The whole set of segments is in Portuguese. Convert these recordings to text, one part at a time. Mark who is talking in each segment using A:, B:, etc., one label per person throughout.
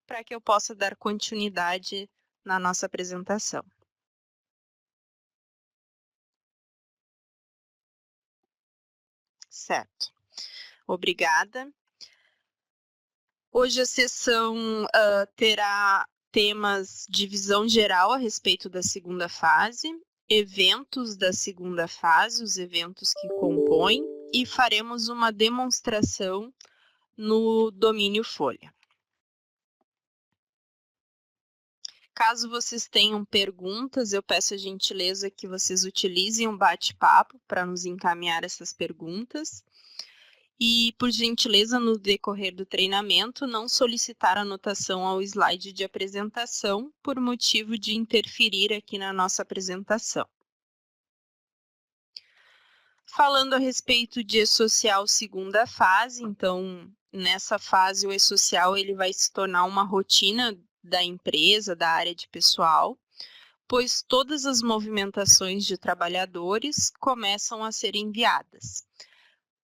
A: para que eu possa dar continuidade na nossa apresentação. Certo. Obrigada. Hoje a sessão terá temas de visão geral a respeito da segunda fase, eventos da segunda fase, os eventos que compõem, e faremos uma demonstração no domínio folha. Caso vocês tenham perguntas, eu peço a gentileza que vocês utilizem um bate-papo para nos encaminhar essas perguntas. E, por gentileza, no decorrer do treinamento, não solicitar anotação ao slide de apresentação por motivo de interferir aqui na nossa apresentação. Falando a respeito de E-Social segunda fase, então, nessa fase, o E-Social ele vai se tornar uma rotina da empresa, da área de pessoal, pois todas as movimentações de trabalhadores começam a ser enviadas,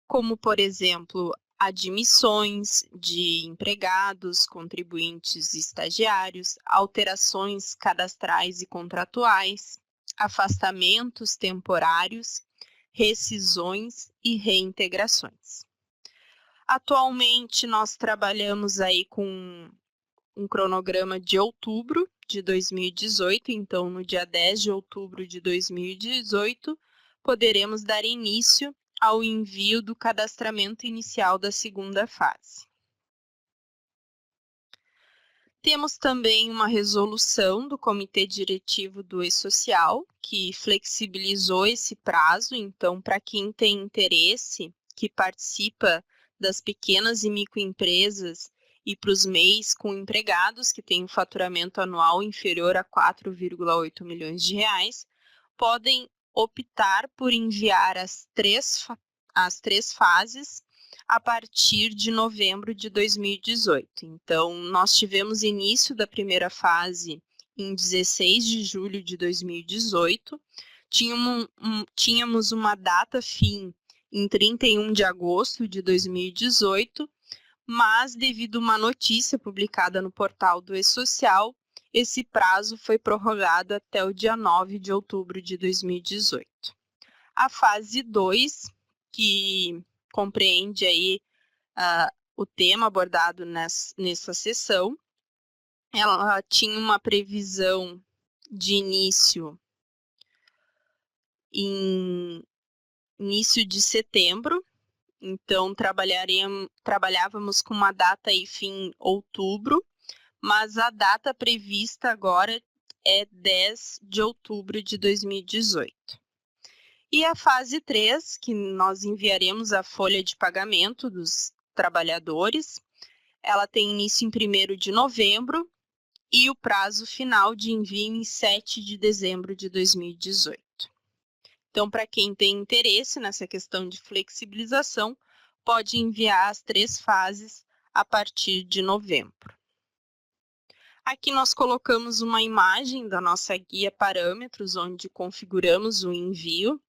A: como, por exemplo, admissões de empregados, contribuintes e estagiários, alterações cadastrais e contratuais, afastamentos temporários, rescisões e reintegrações. Atualmente, nós trabalhamos aí com um cronograma de outubro de 2018, então no dia 10 de outubro de 2018, poderemos dar início ao envio do cadastramento inicial da segunda fase. Temos também uma resolução do Comitê Diretivo do E-Social, que flexibilizou esse prazo, então, para quem tem interesse, que participa das pequenas e microempresas e para os MEIs com empregados que têm um faturamento anual inferior a 4,8 milhões de reais, podem optar por enviar as três fases a partir de novembro de 2018. Então, nós tivemos início da primeira fase em 16 de julho de 2018, tínhamos uma data fim em 31 de agosto de 2018, mas devido a uma notícia publicada no portal do E-Social, esse prazo foi prorrogado até o dia 9 de outubro de 2018. A fase 2, que compreende aí o tema abordado nessa sessão, ela tinha uma previsão de início em início de setembro, então trabalhávamos com uma data aí fim outubro, mas a data prevista agora é 10 de outubro de 2018. E a fase 3, que nós enviaremos a folha de pagamento dos trabalhadores, ela tem início em 1º de novembro e o prazo final de envio em 7 de dezembro de 2018. Então, para quem tem interesse nessa questão de flexibilização, pode enviar as 3 fases a partir de novembro. Aqui nós colocamos uma imagem da nossa guia parâmetros, onde configuramos o envio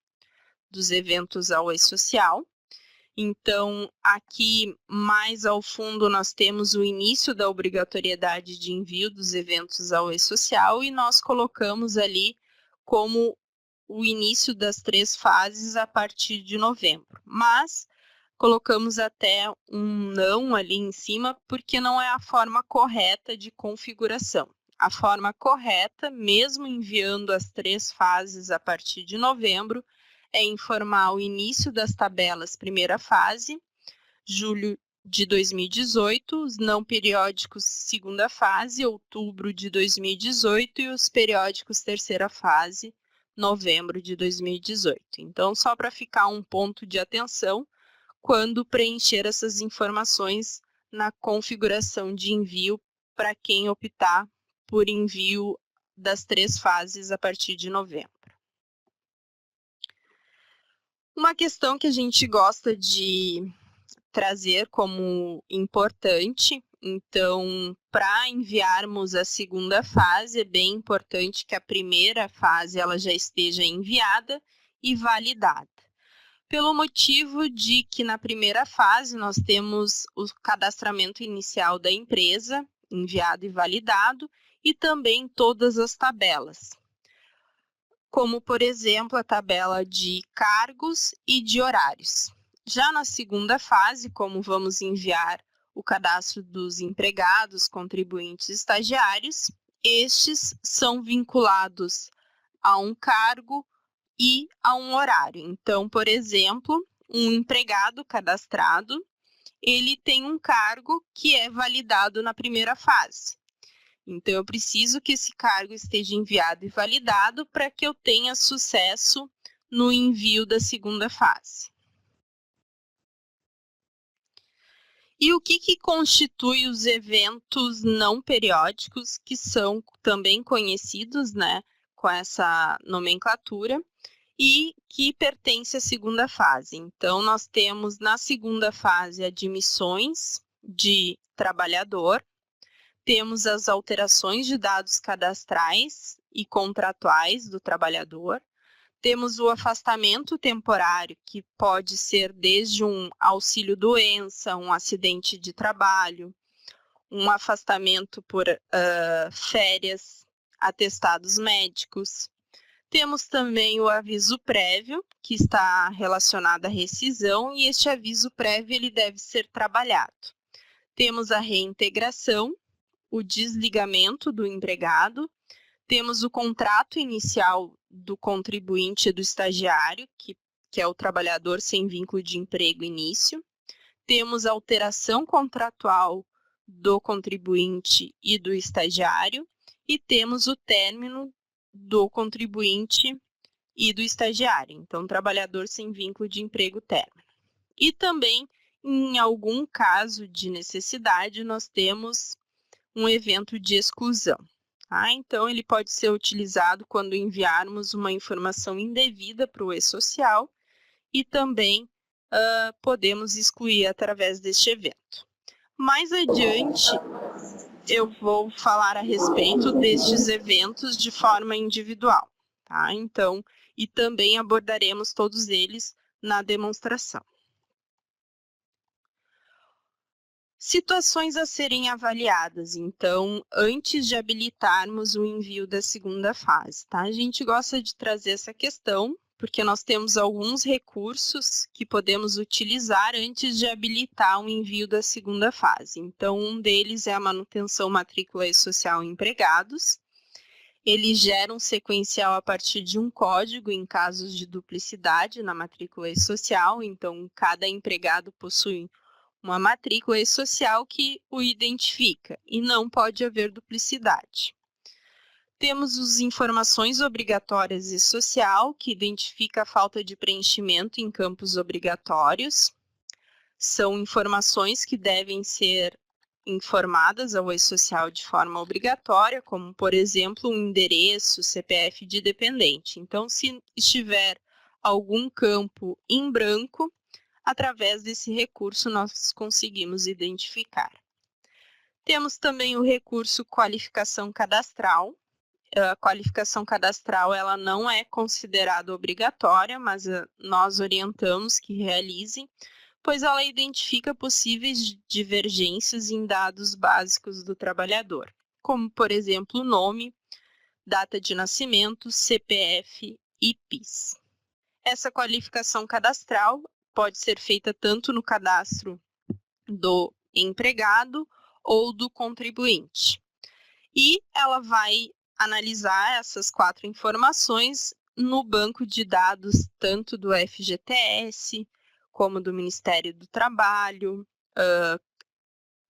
A: dos eventos ao E-Social. Então, aqui mais ao fundo nós temos o início da obrigatoriedade de envio dos eventos ao E-Social e nós colocamos ali como o início das 3 fases a partir de novembro. Mas colocamos até um não ali em cima, porque não é a forma correta de configuração. A forma correta, mesmo enviando as 3 fases a partir de novembro, é informar o início das tabelas primeira fase, julho de 2018, os não periódicos segunda fase, outubro de 2018, e os periódicos terceira fase, novembro de 2018. Então, só para ficar um ponto de atenção, quando preencher essas informações na configuração de envio para quem optar por envio das 3 fases a partir de novembro. Uma questão que a gente gosta de trazer como importante, então, para enviarmos a segunda fase, é bem importante que a primeira fase ela já esteja enviada e validada. Pelo motivo de que na primeira fase nós temos o cadastramento inicial da empresa, enviado e validado, e também todas as tabelas, como, por exemplo, a tabela de cargos e de horários. Já na segunda fase, como vamos enviar o cadastro dos empregados, contribuintes e estagiários, estes são vinculados a um cargo e a um horário. Então, por exemplo, um empregado cadastrado, ele tem um cargo que é validado na primeira fase. Então, eu preciso que esse cargo esteja enviado e validado para que eu tenha sucesso no envio da segunda fase. E o que constitui os eventos não periódicos, que são também conhecidos, né, com essa nomenclatura, e que pertence à segunda fase. Então, nós temos na segunda fase admissões de trabalhador, temos as alterações de dados cadastrais e contratuais do trabalhador, temos o afastamento temporário, que pode ser desde um auxílio-doença, um acidente de trabalho, um afastamento por férias, atestados médicos. Temos também o aviso prévio, que está relacionado à rescisão, e este aviso prévio ele deve ser trabalhado. Temos a reintegração, o desligamento do empregado, temos o contrato inicial do contribuinte e do estagiário, que é o trabalhador sem vínculo de emprego início, temos a alteração contratual do contribuinte e do estagiário, e temos o término do contribuinte e do estagiário, então trabalhador sem vínculo de emprego término. E também, em algum caso de necessidade, nós temos um evento de exclusão. Tá? Então, ele pode ser utilizado quando enviarmos uma informação indevida para o e-social e também podemos excluir através deste evento. Mais adiante, eu vou falar a respeito destes eventos de forma individual. Tá? Então, e também abordaremos todos eles na demonstração. Situações a serem avaliadas, então, antes de habilitarmos o envio da segunda fase, tá? A gente gosta de trazer essa questão, porque nós temos alguns recursos que podemos utilizar antes de habilitar o envio da segunda fase. Então, um deles é a manutenção matrícula e-social empregados. Ele gera um sequencial a partir de um código em casos de duplicidade na matrícula e-social, então, cada empregado possui uma matrícula e-social que o identifica e não pode haver duplicidade. Temos as informações obrigatórias e-social, que identifica a falta de preenchimento em campos obrigatórios. São informações que devem ser informadas ao e-social de forma obrigatória, como, por exemplo, um endereço, CPF de dependente. Então, se estiver algum campo em branco, através desse recurso, nós conseguimos identificar. Temos também o recurso qualificação cadastral. A qualificação cadastral ela não é considerada obrigatória, mas nós orientamos que realizem, pois ela identifica possíveis divergências em dados básicos do trabalhador, como, por exemplo, nome, data de nascimento, CPF e PIS. Essa qualificação cadastral pode ser feita tanto no cadastro do empregado ou do contribuinte. E ela vai analisar essas 4 informações no banco de dados tanto do FGTS, como do Ministério do Trabalho,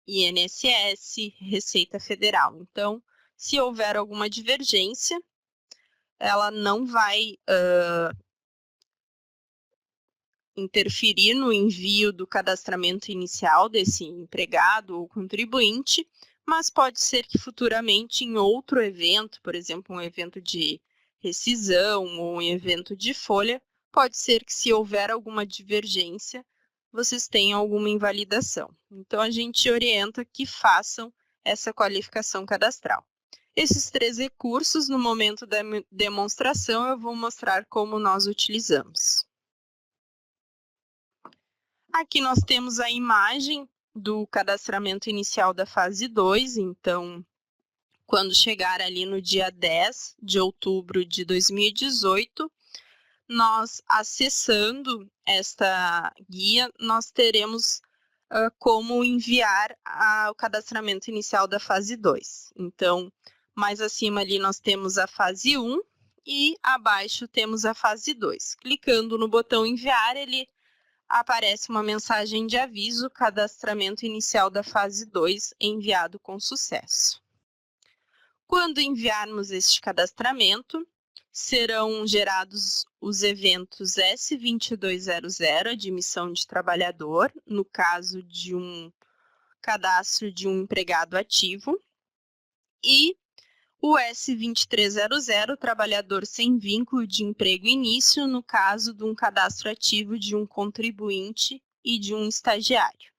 A: INSS, Receita Federal. Então, se houver alguma divergência, ela não vai interferir no envio do cadastramento inicial desse empregado ou contribuinte, mas pode ser que futuramente em outro evento, por exemplo, um evento de rescisão ou um evento de folha, pode ser que se houver alguma divergência, vocês tenham alguma invalidação. Então, a gente orienta que façam essa qualificação cadastral. Esses 3 recursos, no momento da demonstração, eu vou mostrar como nós utilizamos. Aqui nós temos a imagem do cadastramento inicial da fase 2, então, quando chegar ali no dia 10 de outubro de 2018, nós acessando esta guia, nós teremos como enviar o cadastramento inicial da fase 2. Então, mais acima ali nós temos a fase 1 e abaixo temos a fase 2. Clicando no botão enviar, ele aparece uma mensagem de aviso, cadastramento inicial da fase 2 enviado com sucesso. Quando enviarmos este cadastramento, serão gerados os eventos S2200, admissão de trabalhador, no caso de um cadastro de um empregado ativo, e o S2300, trabalhador sem vínculo de emprego início, no caso de um cadastro ativo de um contribuinte e de um estagiário.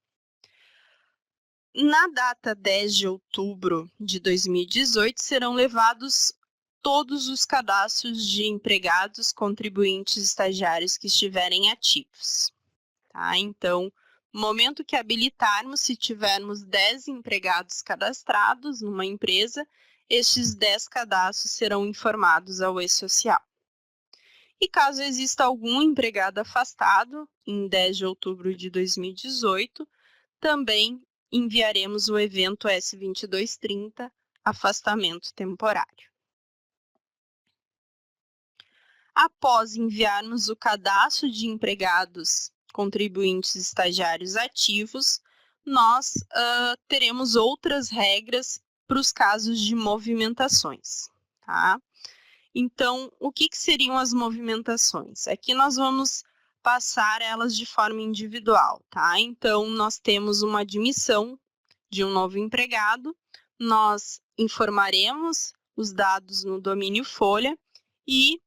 A: Na data 10 de outubro de 2018, serão levados todos os cadastros de empregados, contribuintes, estagiários que estiverem ativos. Tá? Então, no momento que habilitarmos, se tivermos 10 empregados cadastrados numa empresa, estes 10 cadastros serão informados ao e-social. E caso exista algum empregado afastado, em 10 de outubro de 2018, também enviaremos o evento S2230, afastamento temporário. Após enviarmos o cadastro de empregados, contribuintes e estagiários ativos, nós teremos outras regras para os casos de movimentações. Tá? Então, o que seriam as movimentações? Aqui nós vamos passar elas de forma individual. Tá? Então, nós temos uma admissão de um novo empregado, nós informaremos os dados no domínio Folha e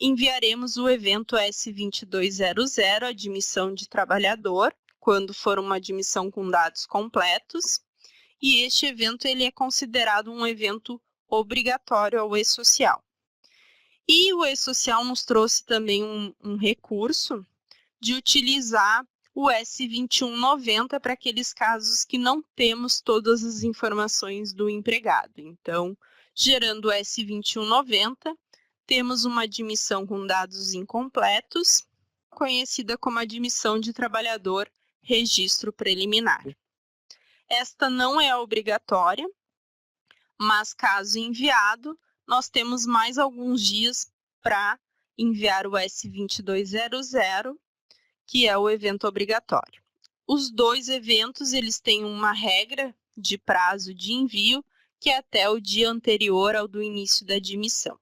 A: enviaremos o evento S2200, admissão de trabalhador, quando for uma admissão com dados completos, e este evento ele é considerado um evento obrigatório ao e-social. E o e-social nos trouxe também um recurso de utilizar o S2190 para aqueles casos que não temos todas as informações do empregado. Então, gerando o S2190, temos uma admissão com dados incompletos, conhecida como admissão de trabalhador registro preliminar. Esta não é obrigatória, mas caso enviado, nós temos mais alguns dias para enviar o S2200, que é o evento obrigatório. Os dois eventos, eles têm uma regra de prazo de envio, que é até o dia anterior ao do início da admissão.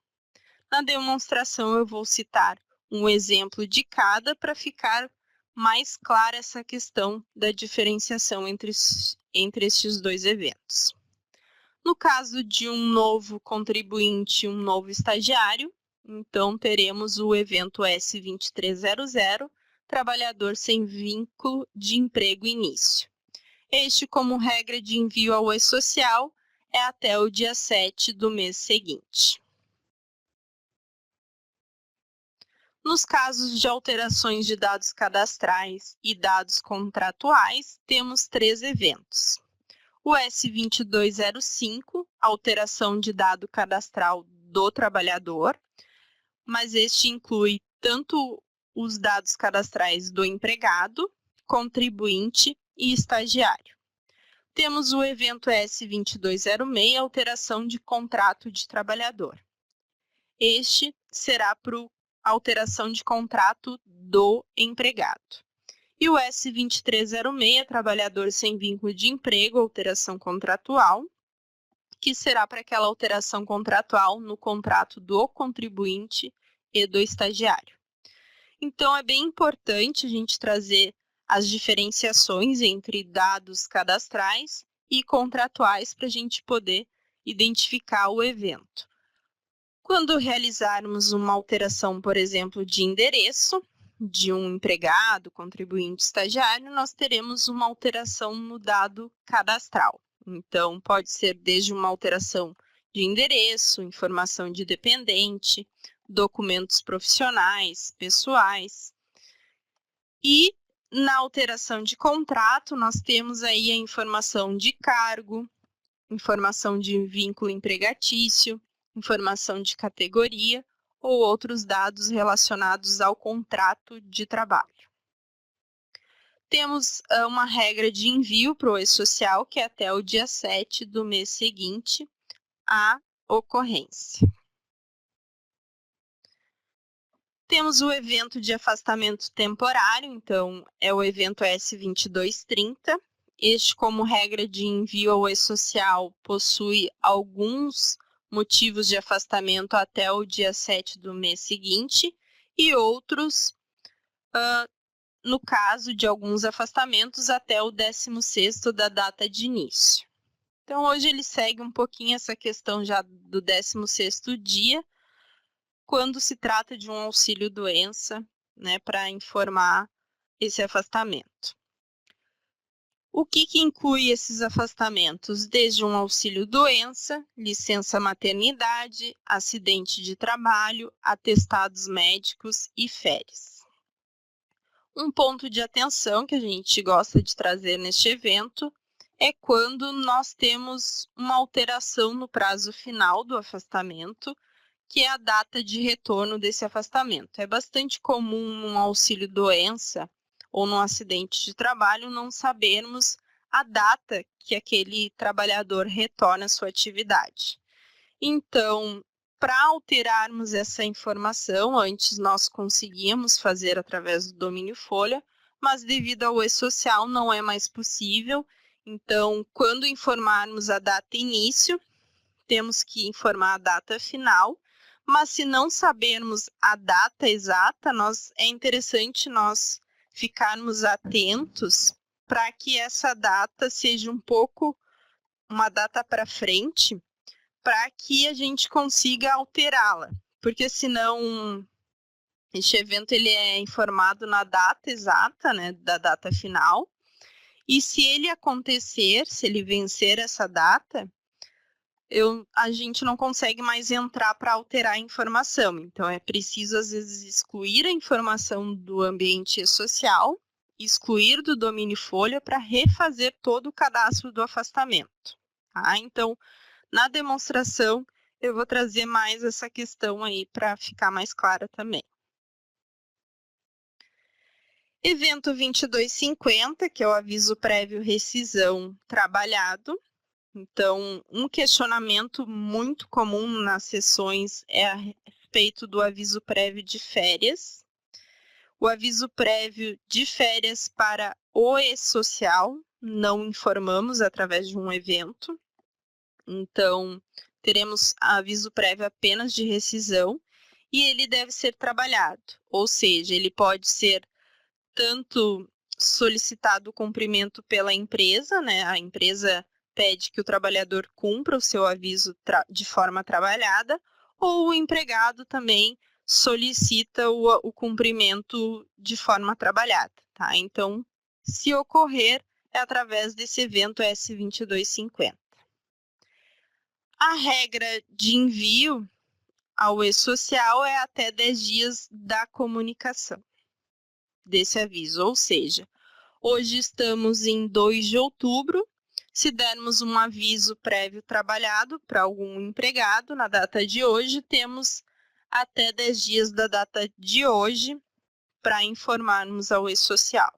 A: Na demonstração, eu vou citar um exemplo de cada para ficar mais clara essa questão da diferenciação entre estes dois eventos. No caso de um novo contribuinte e um novo estagiário, então teremos o evento S2300, trabalhador sem vínculo de emprego início. Este, como regra de envio ao e-social, é até o dia 7 do mês seguinte. Nos casos de alterações de dados cadastrais e dados contratuais, temos 3 eventos. O S2205, alteração de dado cadastral do trabalhador, mas este inclui tanto os dados cadastrais do empregado, contribuinte e estagiário. Temos o evento S2206, alteração de contrato de trabalhador. Este será para alteração de contrato do empregado. E o S2306, trabalhador sem vínculo de emprego, alteração contratual, que será para aquela alteração contratual no contrato do contribuinte e do estagiário. Então, é bem importante a gente trazer as diferenciações entre dados cadastrais e contratuais para a gente poder identificar o evento. Quando realizarmos uma alteração, por exemplo, de endereço de um empregado, contribuinte, estagiário, nós teremos uma alteração no dado cadastral. Então, pode ser desde uma alteração de endereço, informação de dependente, documentos profissionais, pessoais. E Na alteração de contrato, nós temos aí a informação de cargo, informação de vínculo empregatício, informação de categoria ou outros dados relacionados ao contrato de trabalho. Temos uma regra de envio para o e-social, que é até o dia 7 do mês seguinte à ocorrência. Temos o evento de afastamento temporário, então é o evento S2230. Este, como regra de envio ao e-social, possui alguns motivos de afastamento até o dia 7 do mês seguinte e outros, no caso de alguns afastamentos, até o 16º da data de início. Então, hoje ele segue um pouquinho essa questão já do 16º dia, quando se trata de um auxílio-doença, né, para informar esse afastamento. O que inclui esses afastamentos? Desde um auxílio-doença, licença maternidade, acidente de trabalho, atestados médicos e férias. Um ponto de atenção que a gente gosta de trazer neste evento é quando nós temos uma alteração no prazo final do afastamento, que é a data de retorno desse afastamento. É bastante comum num auxílio-doença ou num acidente de trabalho não sabermos a data que aquele trabalhador retorna à sua atividade. Então, para alterarmos essa informação, antes nós conseguíamos fazer através do domínio folha, mas devido ao e-social não é mais possível. Então, quando informarmos a data início, temos que informar a data final, mas se não sabermos a data exata, é interessante nós ficarmos atentos para que essa data seja um pouco uma data para frente, para que a gente consiga alterá-la, porque senão este evento ele é informado na data exata, né, da data final, e se ele acontecer, se ele vencer essa data, a gente não consegue mais entrar para alterar a informação. Então, é preciso, às vezes, excluir a informação do ambiente social, excluir do domínio folha para refazer todo o cadastro do afastamento. Tá? Então, na demonstração, eu vou trazer mais essa questão aí para ficar mais clara também. Evento 2250, que é o aviso prévio rescisão trabalhado. Então, um questionamento muito comum nas sessões é a respeito do aviso prévio de férias. O aviso prévio de férias para o e-social, não informamos através de um evento. Então, teremos aviso prévio apenas de rescisão e ele deve ser trabalhado. Ou seja, ele pode ser tanto solicitado o cumprimento pela empresa, né? A empresa pede que o trabalhador cumpra o seu aviso de forma trabalhada, ou o empregado também solicita o cumprimento de forma trabalhada, tá? Então, se ocorrer, é através desse evento S2250. A regra de envio ao e-social é até 10 dias da comunicação desse aviso, ou seja, hoje estamos em 2 de outubro, se dermos um aviso prévio trabalhado para algum empregado na data de hoje, temos até 10 dias da data de hoje para informarmos ao e-social.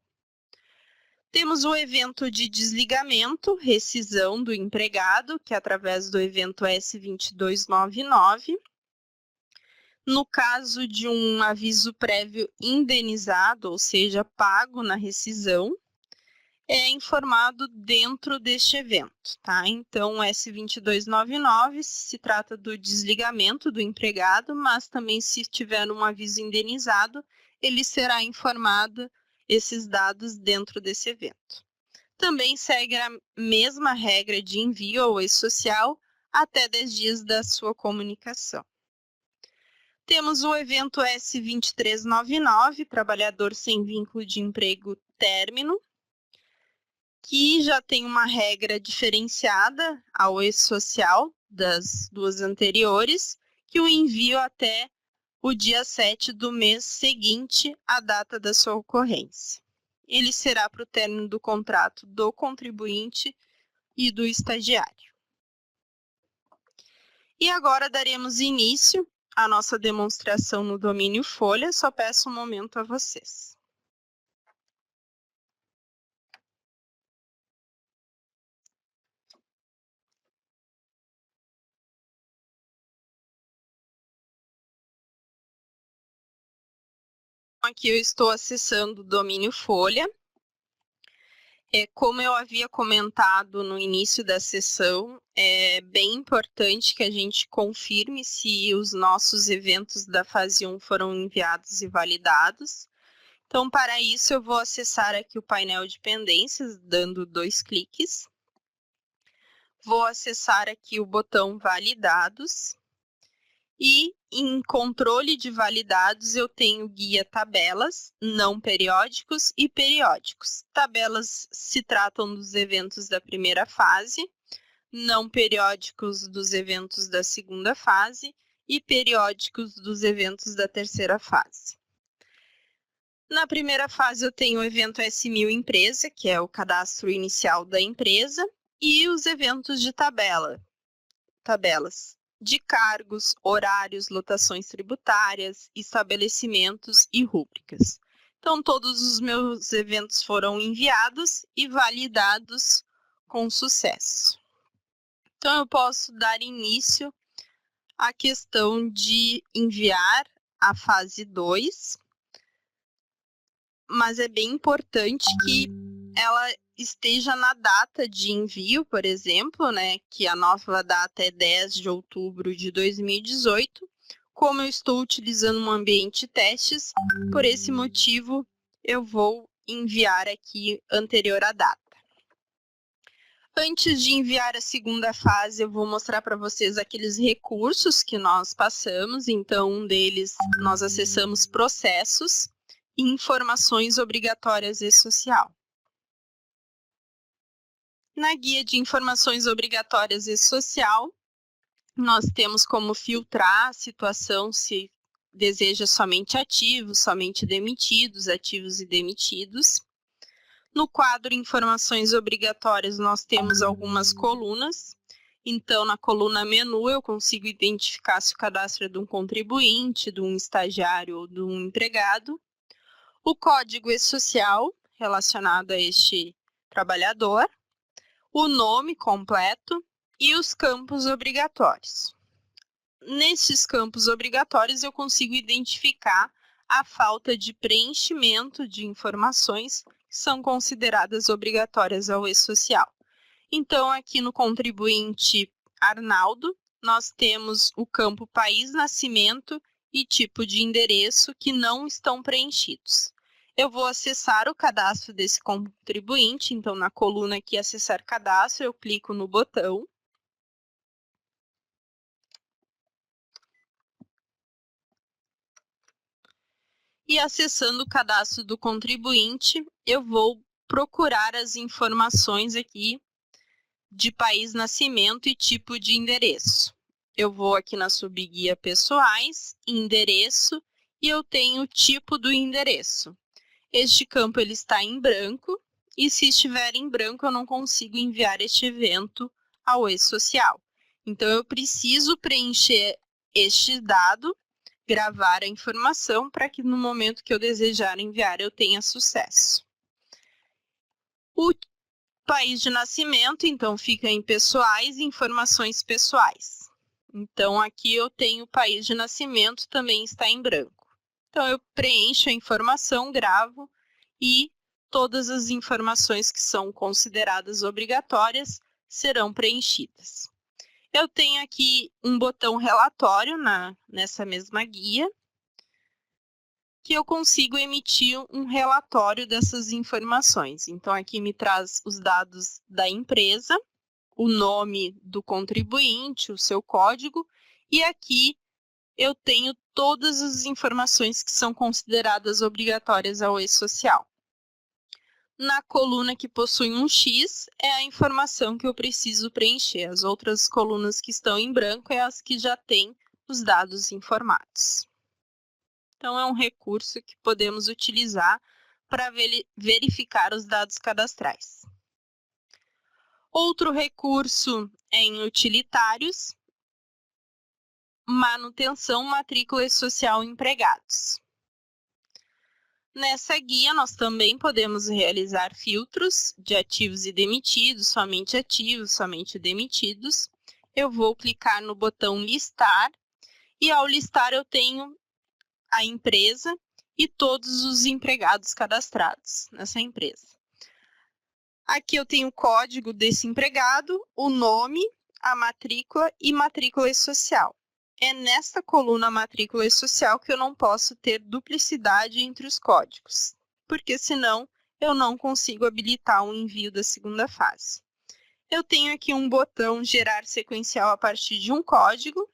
A: Temos o evento de desligamento, rescisão do empregado, que é através do evento S2299. No caso de um aviso prévio indenizado, ou seja, pago na rescisão, é informado dentro deste evento, tá? Então, o S2299 se trata do desligamento do empregado, mas também se tiver um aviso indenizado, ele será informado esses dados dentro desse evento. Também segue a mesma regra de envio ao e-social até 10 dias da sua comunicação. Temos o evento S2399, trabalhador sem vínculo de emprego término, que já tem uma regra diferenciada ao e-social das duas anteriores, que o envio até o dia 7 do mês seguinte à data da sua ocorrência. ele será para o término do contrato do contribuinte e do estagiário. E agora daremos início à nossa demonstração no domínio Folha. Só peço um momento a vocês. Aqui eu estou acessando o domínio Folha. Como eu havia comentado no início da sessão, é bem importante que a gente confirme se os nossos eventos da fase 1 foram enviados e validados. Então, para isso, eu vou acessar aqui o painel de pendências, dando 2 cliques. Vou acessar aqui o botão Validados. E em controle de validados, eu tenho guia tabelas, não periódicos e periódicos. Tabelas se tratam dos eventos da primeira fase, não periódicos dos eventos da segunda fase e periódicos dos eventos da terceira fase. Na primeira fase, eu tenho o evento S1000 Empresa, que é o cadastro inicial da empresa, e os eventos de tabelas de cargos, horários, lotações tributárias, estabelecimentos e rúbricas. Então, todos os meus eventos foram enviados e validados com sucesso. Então, eu posso dar início à questão de enviar a fase 2, mas é bem importante que ela esteja na data de envio, por exemplo, né, que a nova data é 10 de outubro de 2018. Como eu estou utilizando um ambiente testes, por esse motivo eu vou enviar aqui anterior à data. Antes de enviar a segunda fase, eu vou mostrar para vocês aqueles recursos que nós passamos. Então, um deles, nós acessamos processos e informações obrigatórias e social. Na guia de informações obrigatórias e social, nós temos como filtrar a situação se deseja somente ativos, somente demitidos, ativos e demitidos. No quadro Informações Obrigatórias, nós temos algumas colunas. Então, na coluna Menu, eu consigo identificar se o cadastro é de um contribuinte, de um estagiário ou de um empregado. O código e-social relacionado a este trabalhador. O nome completo e os campos obrigatórios. Nesses campos obrigatórios, eu consigo identificar a falta de preenchimento de informações que são consideradas obrigatórias ao e-social. Então, aqui no contribuinte Arnaldo, nós temos o campo país, nascimento e tipo de endereço que não estão preenchidos. Eu vou acessar o cadastro desse contribuinte, então na coluna aqui acessar cadastro, eu clico no botão. E acessando o cadastro do contribuinte, eu vou procurar as informações aqui de país, nascimento e tipo de endereço. Eu vou aqui na subguia pessoais, endereço, e eu tenho o tipo do endereço. Este campo ele está em branco, e se estiver em branco, eu não consigo enviar este evento ao e-social. Então, eu preciso preencher este dado, gravar a informação, para que no momento que eu desejar enviar, eu tenha sucesso. O país de nascimento, então, fica em pessoais e informações pessoais. Então, aqui eu tenho o país de nascimento, também está em branco. Então, eu preencho a informação, gravo e todas as informações que são consideradas obrigatórias serão preenchidas. Eu tenho aqui um botão relatório nessa mesma guia, que eu consigo emitir um relatório dessas informações. Então, aqui me traz os dados da empresa, o nome do contribuinte, o seu código, e aqui eu tenho todas as informações que são consideradas obrigatórias ao e-social. Na coluna que possui um X é a informação que eu preciso preencher. As outras colunas que estão em branco é as que já têm os dados informados. Então, é um recurso que podemos utilizar para verificar os dados cadastrais. Outro recurso é em utilitários, manutenção, matrícula e social empregados. Nessa guia, nós também podemos realizar filtros de ativos e demitidos, somente demitidos. Eu vou clicar no botão listar e ao listar eu tenho a empresa e todos os empregados cadastrados nessa empresa. Aqui eu tenho o código desse empregado, o nome, a matrícula e matrícula e social. É nesta coluna matrícula e social que eu não posso ter duplicidade entre os códigos, porque senão eu não consigo habilitar o envio da segunda fase. Eu tenho aqui um botão gerar sequencial a partir de um código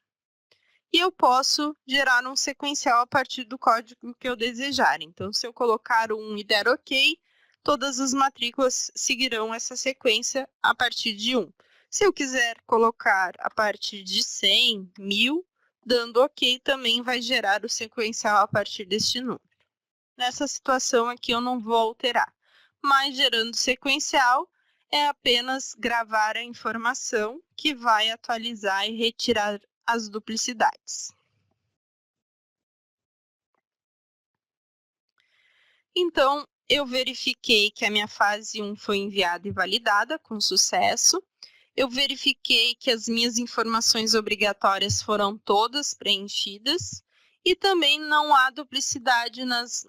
A: e eu posso gerar um sequencial a partir do código que eu desejar. Então, se eu colocar um e der OK, todas as matrículas seguirão essa sequência a partir de 1. Se eu quiser colocar a partir de 100, 1000, dando OK, também vai gerar o sequencial a partir deste número. Nessa situação aqui eu não vou alterar, mas gerando sequencial é apenas gravar a informação que vai atualizar e retirar as duplicidades. Então, eu verifiquei que a minha fase 1 foi enviada e validada com sucesso. Eu verifiquei que as minhas informações obrigatórias foram todas preenchidas e também não há duplicidade nas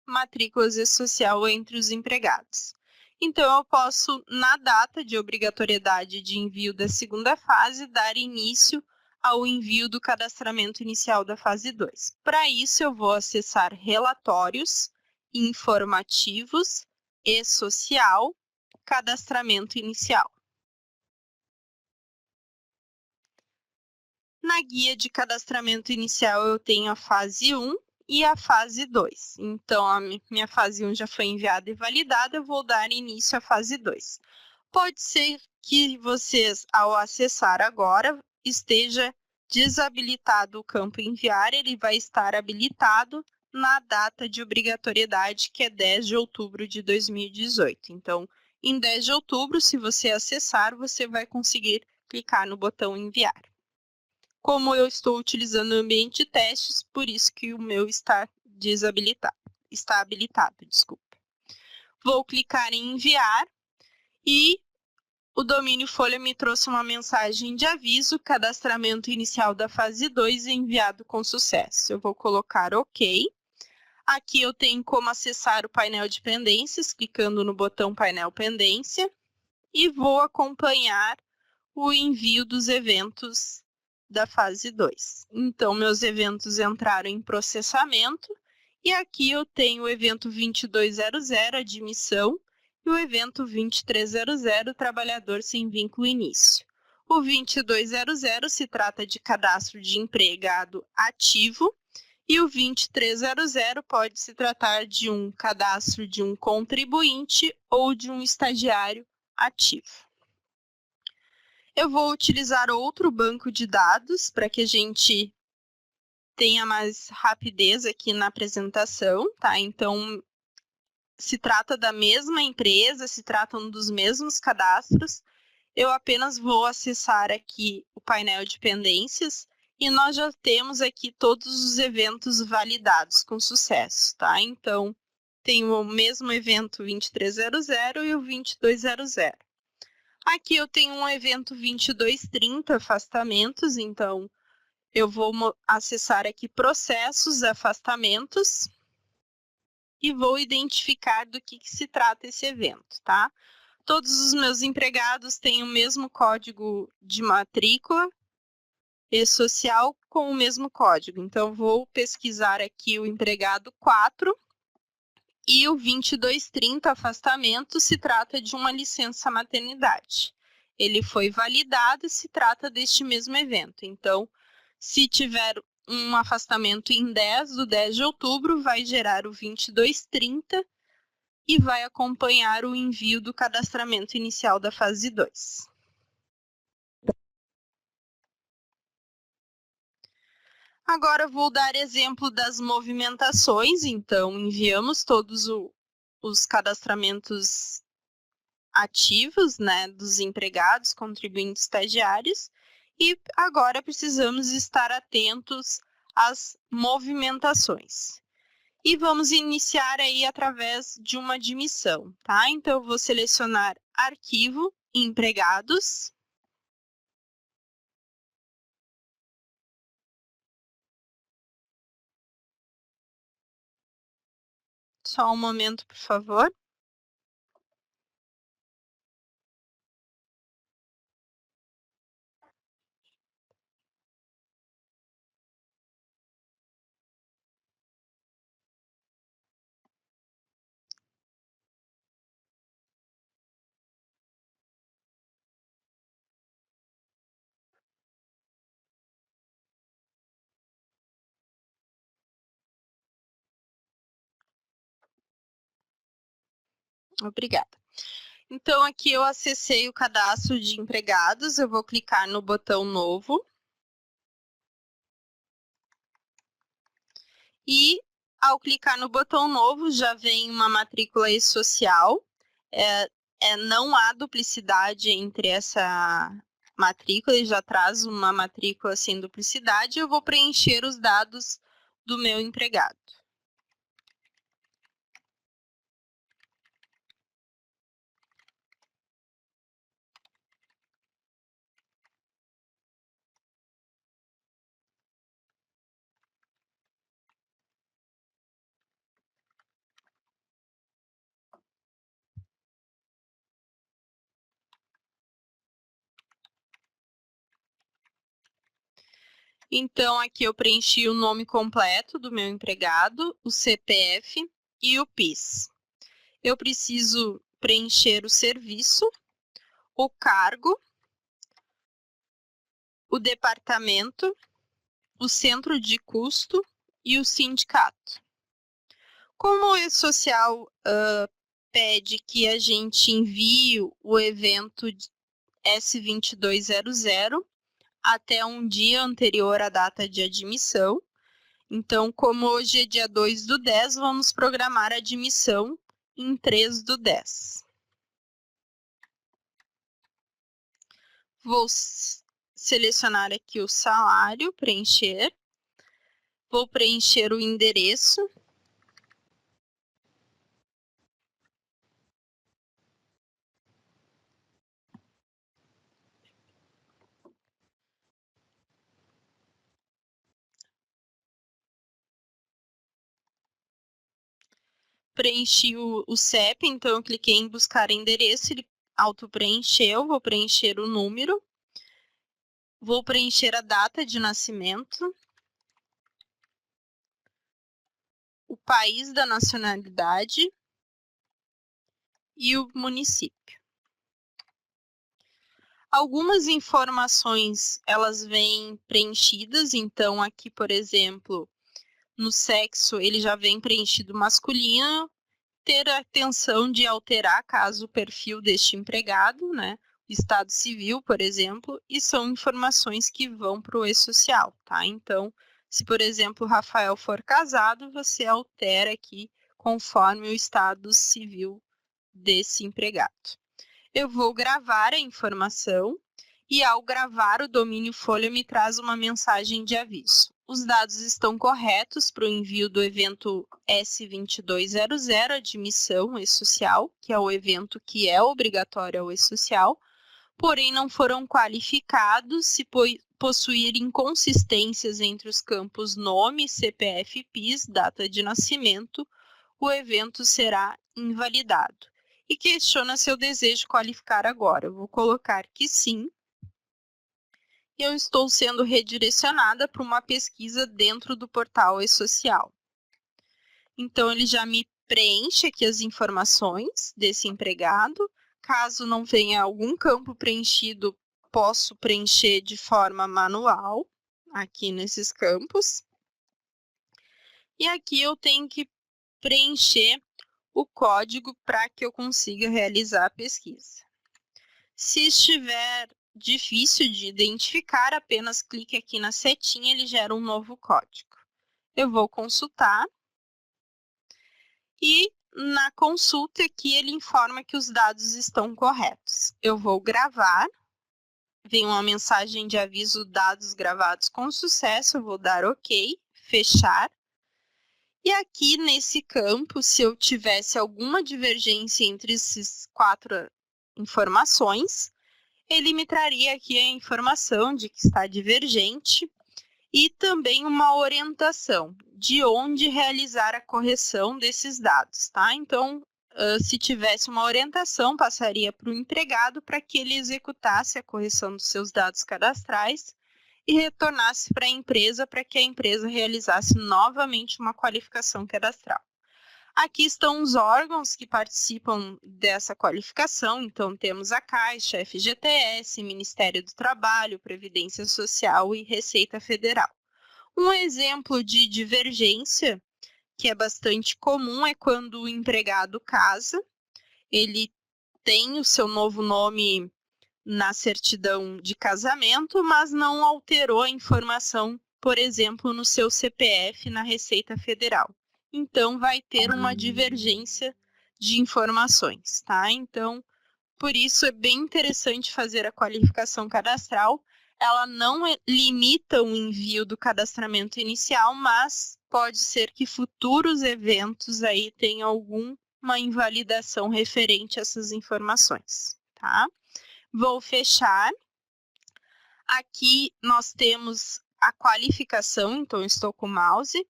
A: matrículas e social entre os empregados. Então, eu posso, na data de obrigatoriedade de envio da segunda fase, dar início ao envio do cadastramento inicial da fase 2. Para isso, eu vou acessar relatórios, informativos e social, cadastramento inicial. Na guia de cadastramento inicial, eu tenho a fase 1 e a fase 2. Então, a minha fase 1 já foi enviada e validada, eu vou dar início à fase 2. Pode ser que vocês, ao acessar agora, esteja desabilitado o campo enviar, ele vai estar habilitado na data de obrigatoriedade, que é 10 de outubro de 2018. Então, em 10 de outubro, se você acessar, você vai conseguir clicar no botão enviar. Como eu estou utilizando o ambiente de testes, por isso que o meu está habilitado, desculpa. Vou clicar em enviar e o domínio Folha me trouxe uma mensagem de aviso, cadastramento inicial da fase 2 enviado com sucesso. Eu vou colocar OK. Aqui eu tenho como acessar o painel de pendências, clicando no botão painel pendência, e vou acompanhar o envio dos eventos da fase 2. Então, meus eventos entraram em processamento, e aqui eu tenho o evento 2200, admissão, e o evento 2300, trabalhador sem vínculo início. O 2200 se trata de cadastro de empregado ativo, e o 2300 pode se tratar de um cadastro de um contribuinte ou de um estagiário ativo. Eu vou utilizar outro banco de dados para que a gente tenha mais rapidez aqui na apresentação, tá? Então, se trata da mesma empresa, se tratam dos mesmos cadastros. Eu apenas vou acessar aqui o painel de pendências e nós já temos aqui todos os eventos validados com sucesso, tá? Então, tem o mesmo evento 2300 e o 2200. Aqui eu tenho um evento 2230, afastamentos, então eu vou acessar aqui processos, afastamentos e vou identificar do que se trata esse evento, tá? Todos os meus empregados têm o mesmo código de matrícula e social com o mesmo código. Então, vou pesquisar aqui o empregado 4 e o 2230 afastamento se trata de uma licença maternidade. Ele foi validado e se trata deste mesmo evento. Então, se tiver um afastamento em 10 do 10 de outubro, vai gerar o 2230 e vai acompanhar o envio do cadastramento inicial da fase 2. Agora vou dar exemplo das movimentações, então enviamos todos os cadastramentos ativos, né, dos empregados, contribuintes, estagiários, e agora precisamos estar atentos às movimentações. E vamos iniciar aí através de uma admissão, tá? Então, eu vou selecionar Arquivo, Empregados. Só um momento, por favor. Obrigada. Então, aqui eu acessei o cadastro de empregados, eu vou clicar no botão Novo. E, ao clicar no botão Novo, já vem uma matrícula e-social. Não há duplicidade entre essa matrícula, ele já traz uma matrícula sem duplicidade. Eu vou preencher os dados do meu empregado. Então, aqui eu preenchi o nome completo do meu empregado, o CPF e o PIS. Eu preciso preencher o serviço, o cargo, o departamento, o centro de custo e o sindicato. Como o E-Social pede que a gente envie o evento S2200 até um dia anterior à data de admissão, então, como hoje é dia 2/10, vamos programar a admissão em 3/10. Vou selecionar aqui o salário, preencher. Vou preencher o endereço. Preenchi o CEP, então eu cliquei em buscar endereço, ele auto-preencheu, vou preencher o número. Vou preencher a data de nascimento, o país da nacionalidade e o município. Algumas informações, elas vêm preenchidas, então aqui, por exemplo, no sexo, ele já vem preenchido masculino, ter a atenção de alterar caso o perfil deste empregado, né? Estado civil, por exemplo, e são informações que vão para o E-Social, tá? Então, se, por exemplo, o Rafael for casado, você altera aqui conforme o estado civil desse empregado. Eu vou gravar a informação e, ao gravar, o domínio Folha me traz uma mensagem de aviso. Os dados estão corretos para o envio do evento S2200, admissão E-Social, que é o evento que é obrigatório ao E-Social, porém não foram qualificados. Se possuir inconsistências entre os campos nome, CPF e PIS, data de nascimento, o evento será invalidado. E questiona se eu desejo qualificar agora. Eu vou colocar que sim. E eu estou sendo redirecionada para uma pesquisa dentro do portal E-Social. Então, ele já me preenche aqui as informações desse empregado. Caso não venha algum campo preenchido, posso preencher de forma manual, aqui nesses campos. E aqui eu tenho que preencher o código para que eu consiga realizar a pesquisa. Se estiver difícil de identificar, apenas clique aqui na setinha, ele gera um novo código. Eu vou consultar e na consulta aqui ele informa que os dados estão corretos. Eu vou gravar, vem uma mensagem de aviso, dados gravados com sucesso, eu vou dar OK, fechar. E aqui nesse campo, se eu tivesse alguma divergência entre esses 4 informações, ele me traria aqui a informação de que está divergente e também uma orientação de onde realizar a correção desses dados, tá? Então, se tivesse uma orientação, passaria para o empregado para que ele executasse a correção dos seus dados cadastrais e retornasse para a empresa para que a empresa realizasse novamente uma qualificação cadastral. Aqui estão os órgãos que participam dessa qualificação, então temos a Caixa, FGTS, Ministério do Trabalho, Previdência Social e Receita Federal. Um exemplo de divergência, que é bastante comum, é quando o empregado casa, ele tem o seu novo nome na certidão de casamento, mas não alterou a informação, por exemplo, no seu CPF na Receita Federal. Então, vai ter uma divergência de informações, tá? Então, por isso é bem interessante fazer a qualificação cadastral. Ela não limita o envio do cadastramento inicial, mas pode ser que futuros eventos aí tenham alguma invalidação referente a essas informações, tá? Vou fechar. Aqui nós temos a qualificação, então estou com o mouse.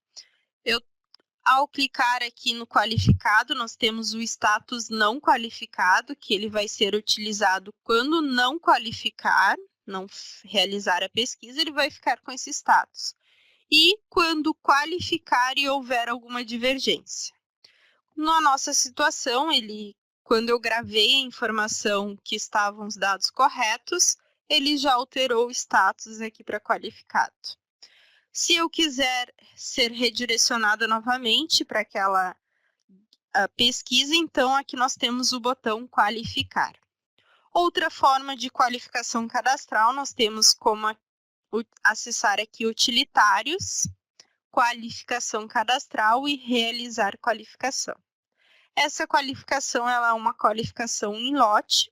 A: Ao clicar aqui no qualificado, nós temos o status não qualificado, que ele vai ser utilizado quando não qualificar, não realizar a pesquisa, ele vai ficar com esse status. E quando qualificar e houver alguma divergência. Na nossa situação, quando eu gravei a informação que estavam os dados corretos, ele já alterou o status aqui para qualificado. Se eu quiser ser redirecionada novamente para aquela pesquisa, então aqui nós temos o botão qualificar. Outra forma de qualificação cadastral, nós temos como acessar aqui utilitários, qualificação cadastral e realizar qualificação. Essa qualificação ela é uma qualificação em lote,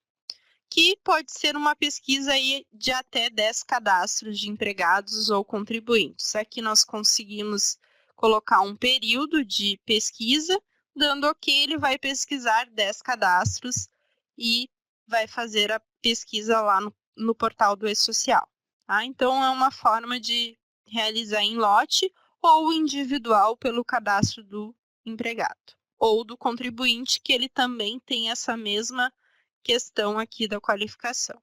A: que pode ser uma pesquisa aí de até 10 cadastros de empregados ou contribuintes. Aqui nós conseguimos colocar um período de pesquisa, dando OK, ele vai pesquisar 10 cadastros e vai fazer a pesquisa lá no portal do E-Social. Tá? Então, é uma forma de realizar em lote ou individual pelo cadastro do empregado ou do contribuinte, que ele também tem essa mesma questão aqui da qualificação.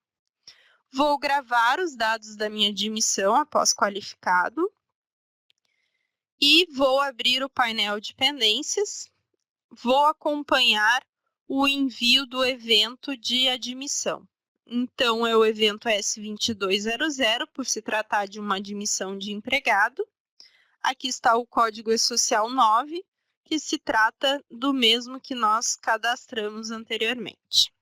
A: Vou gravar os dados da minha admissão após qualificado e vou abrir o painel de pendências. Vou acompanhar o envio do evento de admissão. Então, é o evento S2200, por se tratar de uma admissão de empregado. Aqui está o código E-Social 9, que se trata do mesmo que nós cadastramos anteriormente.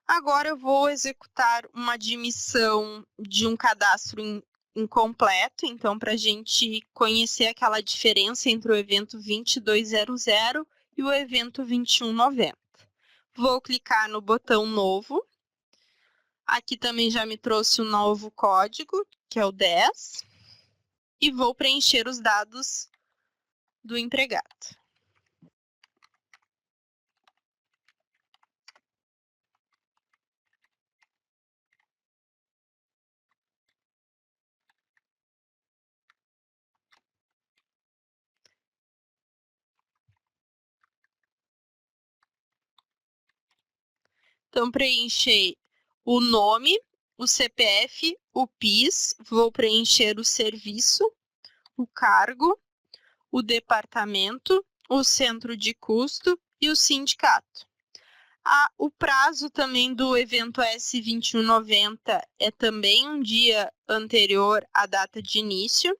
A: Agora eu vou executar uma admissão de um cadastro incompleto, então para a gente conhecer aquela diferença entre o evento 2200 e o evento 2190. Vou clicar no botão novo. Aqui também já me trouxe um novo código, que é o 10, e vou preencher os dados do empregado. Então, preencher o nome, o CPF, o PIS, vou preencher o serviço, o cargo, o departamento, o centro de custo e o sindicato. O prazo também do evento S2190 é também um dia anterior à data de início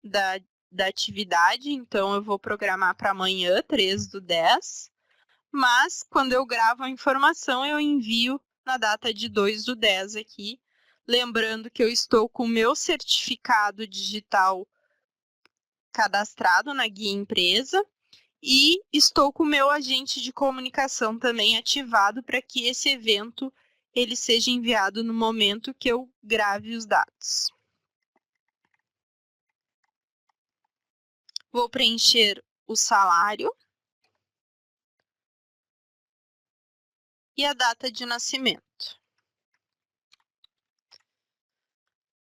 A: da atividade, então eu vou programar para amanhã, 3/10. Mas, quando eu gravo a informação, eu envio na data de 2/10 aqui. Lembrando que eu estou com o meu certificado digital cadastrado na guia empresa e estou com o meu agente de comunicação também ativado para que esse evento ele seja enviado no momento que eu grave os dados. Vou preencher o salário e a data de nascimento.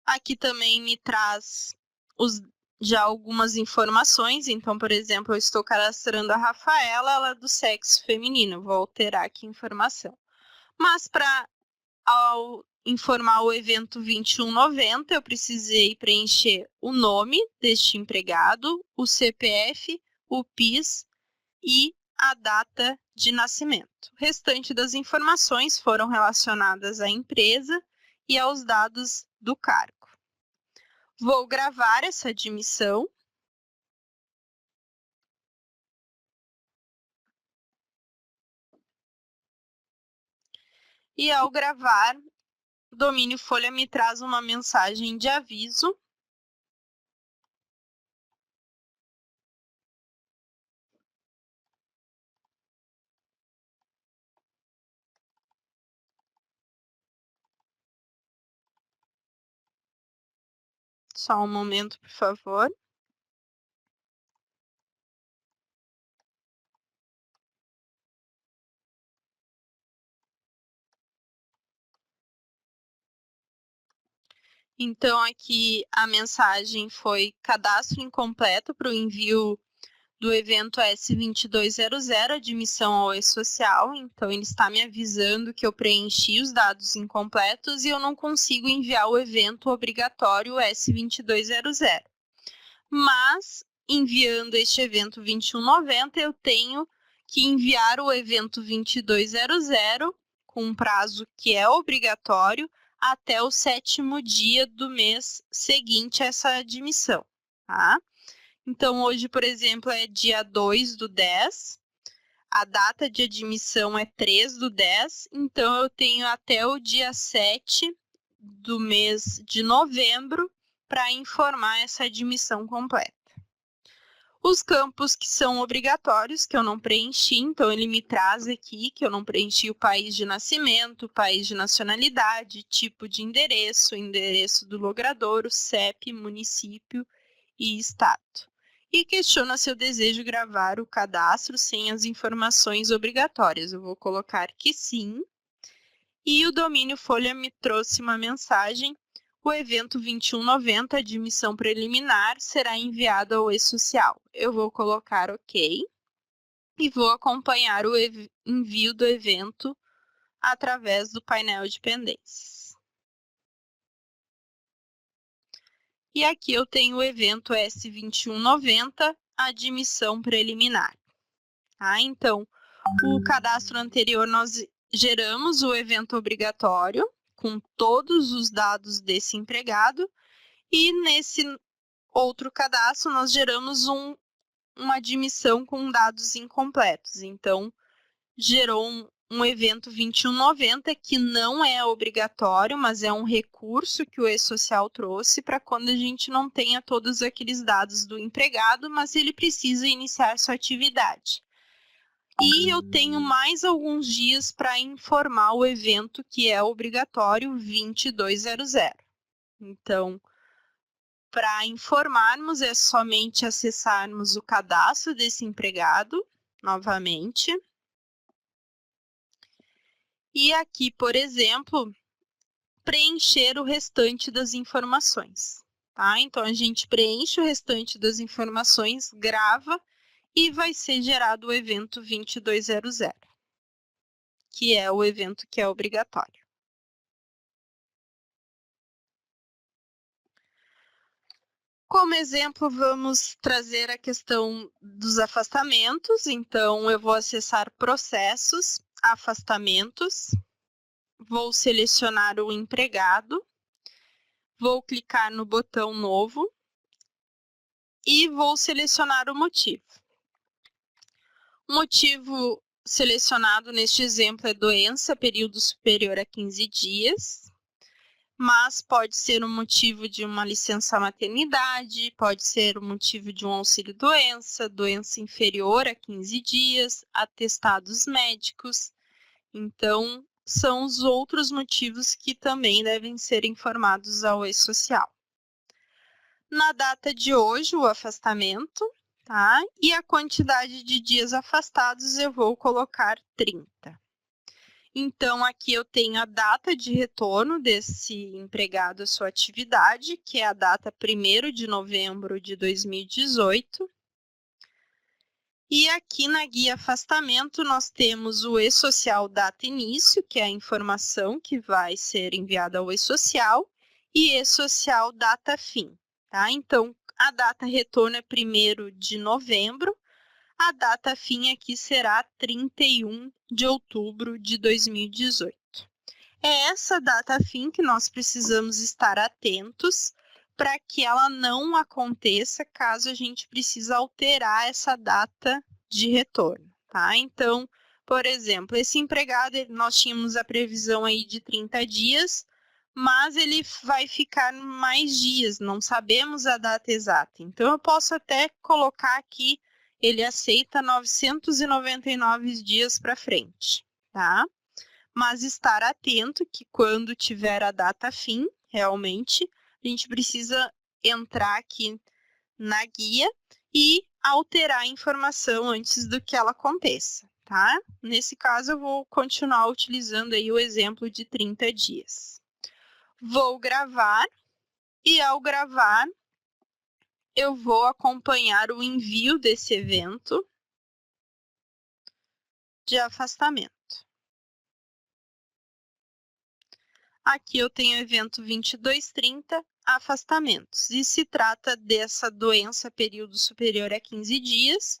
A: Aqui também me traz já algumas informações. Então, por exemplo, eu estou cadastrando a Rafaela, ela é do sexo feminino. Vou alterar aqui a informação. Mas ao informar o evento 2190, eu precisei preencher o nome deste empregado, o CPF, o PIS e a data de nascimento. O restante das informações foram relacionadas à empresa e aos dados do cargo. Vou gravar essa admissão. E ao gravar, o domínio Folha me traz uma mensagem de aviso. Só um momento, por favor. Então, aqui a mensagem foi cadastro incompleto para o envio do evento S2200, admissão ao e-social. Então, ele está me avisando que eu preenchi os dados incompletos e eu não consigo enviar o evento obrigatório S2200. Mas, enviando este evento 2190, eu tenho que enviar o evento 2200 com um prazo que é obrigatório até o 7º dia do mês seguinte a essa admissão, tá? Então, hoje, por exemplo, é dia 2/10, a data de admissão é 3/10, então eu tenho até o dia 7 do mês de novembro para informar essa admissão completa. Os campos que são obrigatórios, que eu não preenchi, então ele me traz aqui que eu não preenchi o país de nascimento, país de nacionalidade, tipo de endereço, endereço do logrador, o CEP, município e estado. E questiona se eu desejo gravar o cadastro sem as informações obrigatórias. Eu vou colocar que sim. E o domínio Folha me trouxe uma mensagem. O evento 2190, admissão preliminar, será enviado ao e-social. Eu vou colocar OK e vou acompanhar o envio do evento através do painel de pendências. E aqui eu tenho o evento S2190, admissão preliminar. Tá? Então, o cadastro anterior nós geramos o evento obrigatório com todos os dados desse empregado e nesse outro cadastro nós geramos uma admissão com dados incompletos. Então, gerou um evento 2190 que não é obrigatório, mas é um recurso que o e-social trouxe para quando a gente não tenha todos aqueles dados do empregado, mas ele precisa iniciar sua atividade. E eu tenho mais alguns dias para informar o evento que é obrigatório 2200. Então, para informarmos, é somente acessarmos o cadastro desse empregado, novamente. E aqui, por exemplo, preencher o restante das informações. Tá? Então, a gente preenche o restante das informações, grava e vai ser gerado o evento 2200, que é o evento que é obrigatório. Como exemplo, vamos trazer a questão dos afastamentos. Então, eu vou acessar processos, afastamentos, vou selecionar o empregado, vou clicar no botão novo e vou selecionar o motivo. O motivo selecionado neste exemplo é doença, período superior a 15 dias. mas pode ser o motivo de uma licença maternidade, pode ser o motivo de um auxílio-doença, doença inferior a 15 dias, atestados médicos. Então, são os outros motivos que também devem ser informados ao e-social. Na data de hoje, o afastamento, tá? E a quantidade de dias afastados eu vou colocar 30. Então, aqui eu tenho a data de retorno desse empregado à sua atividade, que é a data 1º de novembro de 2018. E aqui na guia afastamento, nós temos o e-social data início, que é a informação que vai ser enviada ao e-social, e e-social data fim, tá? Então, a data retorno é 1º de novembro, a data fim aqui será 31 de outubro de 2018. É essa data fim que nós precisamos estar atentos para que ela não aconteça caso a gente precise alterar essa data de retorno, tá? Então, por exemplo, esse empregado, nós tínhamos a previsão aí de 30 dias, mas ele vai ficar mais dias, não sabemos a data exata. Então, eu posso até colocar aqui, ele aceita 999 dias para frente, tá? Mas estar atento que quando tiver a data fim, realmente, a gente precisa entrar aqui na guia e alterar a informação antes do que ela aconteça, tá? Nesse caso, eu vou continuar utilizando aí o exemplo de 30 dias. Vou gravar e, ao gravar, eu vou acompanhar o envio desse evento de afastamento. Aqui eu tenho o evento 2230, afastamentos. E se trata dessa doença período superior a 15 dias.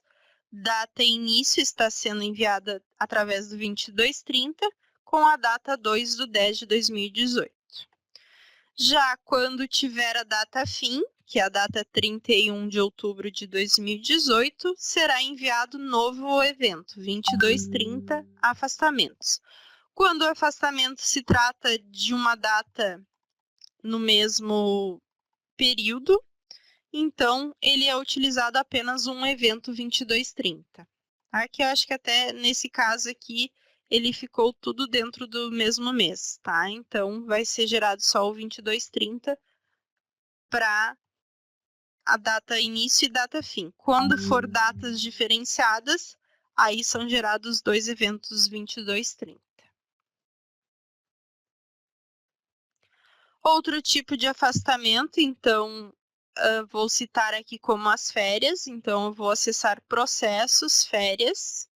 A: Data início está sendo enviada através do 2230, com a data 2/10/2018. Já quando tiver a data fim, que é a data 31 de outubro de 2018, será enviado novo evento, 2230, afastamentos. Quando o afastamento se trata de uma data no mesmo período, então ele é utilizado apenas um evento 2230. Aqui eu acho que até nesse caso aqui ele ficou tudo dentro do mesmo mês, tá? Então vai ser gerado só o 2230 para a data início e data fim. Quando for datas diferenciadas, aí são gerados dois eventos 2230. Outro tipo de afastamento, então, vou citar aqui como as férias. Então, eu vou acessar processos, férias,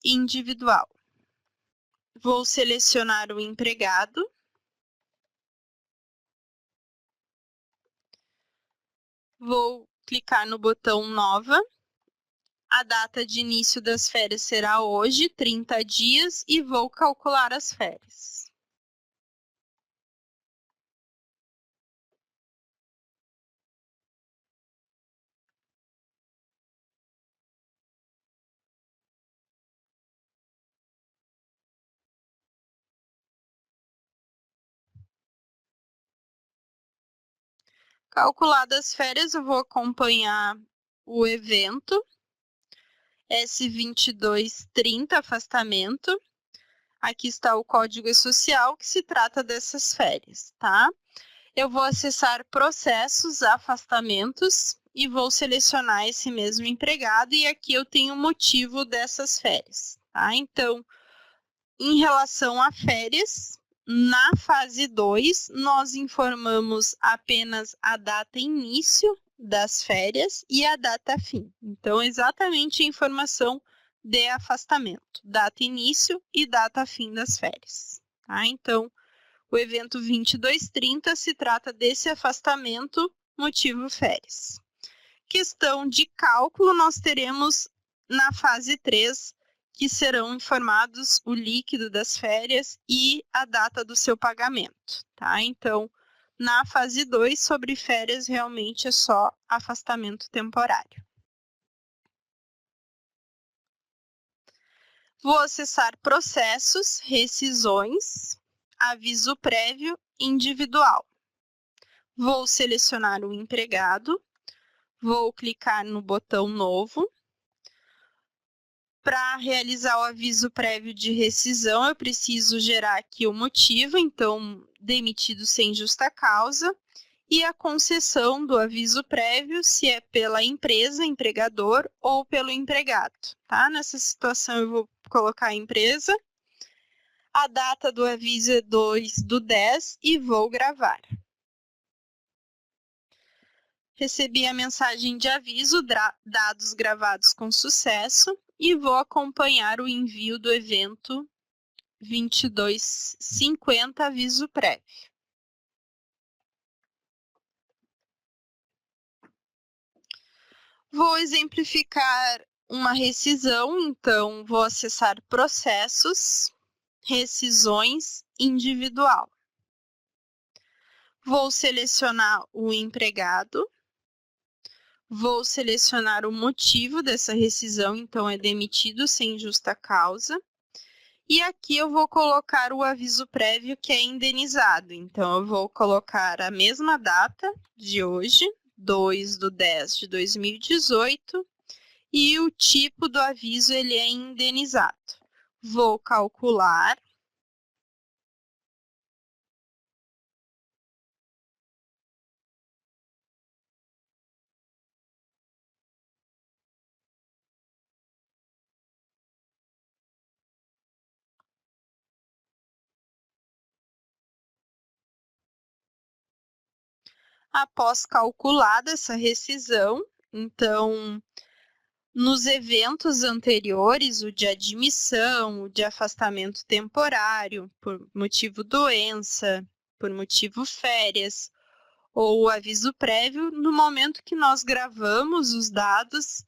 A: individual. Vou selecionar o empregado. Vou clicar no botão nova. A data de início das férias será hoje, 30 dias, e vou calcular as férias. Calculadas as férias, eu vou acompanhar o evento S2230, afastamento. Aqui está o código social que se trata dessas férias, tá? Eu vou acessar processos, afastamentos e vou selecionar esse mesmo empregado e aqui eu tenho o motivo dessas férias, tá? Então, em relação a férias, na fase 2, nós informamos apenas a data início das férias e a data fim. Então, exatamente a informação de afastamento, data início e data fim das férias. Tá? Então, o evento 2230 se trata desse afastamento, motivo férias. Questão de cálculo, nós teremos na fase 3, que serão informados o líquido das férias e a data do seu pagamento. Tá? Então, na fase 2, sobre férias, realmente é só afastamento temporário. Vou acessar processos, rescisões, aviso prévio individual. Vou selecionar o empregado, vou clicar no botão novo. Para realizar o aviso prévio de rescisão, eu preciso gerar aqui o motivo, então, demitido sem justa causa, e a concessão do aviso prévio, se é pela empresa, empregador, ou pelo empregado. Tá? Nessa situação, eu vou colocar a empresa. A data do aviso é 2/10 e vou gravar. Recebi a mensagem de aviso, dados gravados com sucesso, e vou acompanhar o envio do evento 2250 aviso prévio. Vou exemplificar uma rescisão, então vou acessar processos, rescisões individual. Vou selecionar o empregado. Vou selecionar o motivo dessa rescisão, então é demitido sem justa causa. E aqui eu vou colocar o aviso prévio que é indenizado. Então, eu vou colocar a mesma data de hoje, 2/10/2018, e o tipo do aviso ele é indenizado. Vou calcular. Após calculada essa rescisão, então, nos eventos anteriores, o de admissão, o de afastamento temporário, por motivo doença, por motivo férias, ou o aviso prévio, no momento que nós gravamos os dados,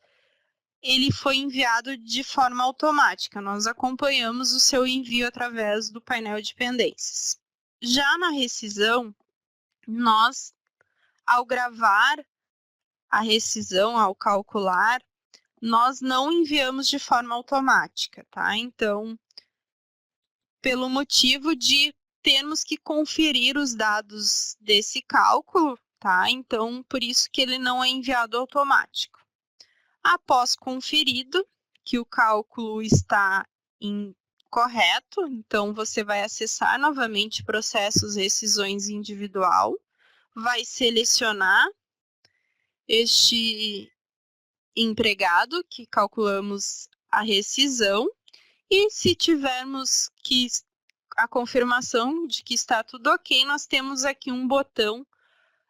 A: ele foi enviado de forma automática. Nós acompanhamos o seu envio através do painel de pendências. Já na rescisão, nós, ao gravar a rescisão, ao calcular, nós não enviamos de forma automática, tá? Então, pelo motivo de termos que conferir os dados desse cálculo, tá? Então, por isso que ele não é enviado automático. Após conferido que o cálculo está correto, então você vai acessar novamente processos rescisões individual, vai selecionar este empregado que calculamos a rescisão e se tivermos a confirmação de que está tudo ok, nós temos aqui um botão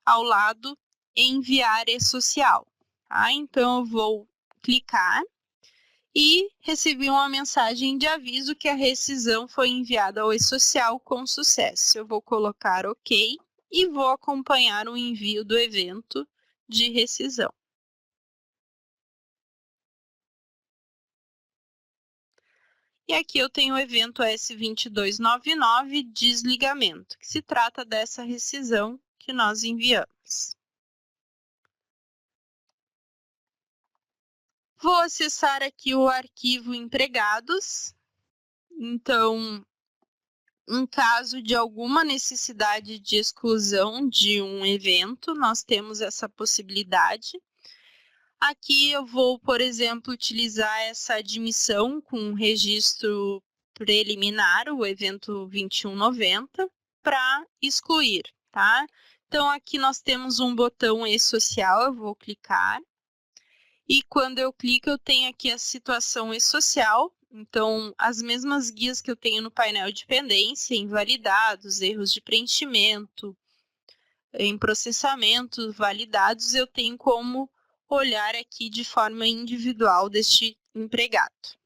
A: ao lado enviar e-social. Tá? Então, eu vou clicar e recebi uma mensagem de aviso que a rescisão foi enviada ao e-social com sucesso. Eu vou colocar ok e vou acompanhar o envio do evento de rescisão. E aqui eu tenho o evento S2299, desligamento, que se trata dessa rescisão que nós enviamos. Vou acessar aqui o arquivo empregados. Então, em caso de alguma necessidade de exclusão de um evento, nós temos essa possibilidade. Aqui eu vou, por exemplo, utilizar essa admissão com registro preliminar, o evento 2190, para excluir, tá? Então, aqui nós temos um botão e-social, eu vou clicar. E quando eu clico, eu tenho aqui a situação e-social. Então, as mesmas guias que eu tenho no painel de pendência, invalidados, erros de preenchimento, em processamento, validados, eu tenho como olhar aqui de forma individual deste empregado.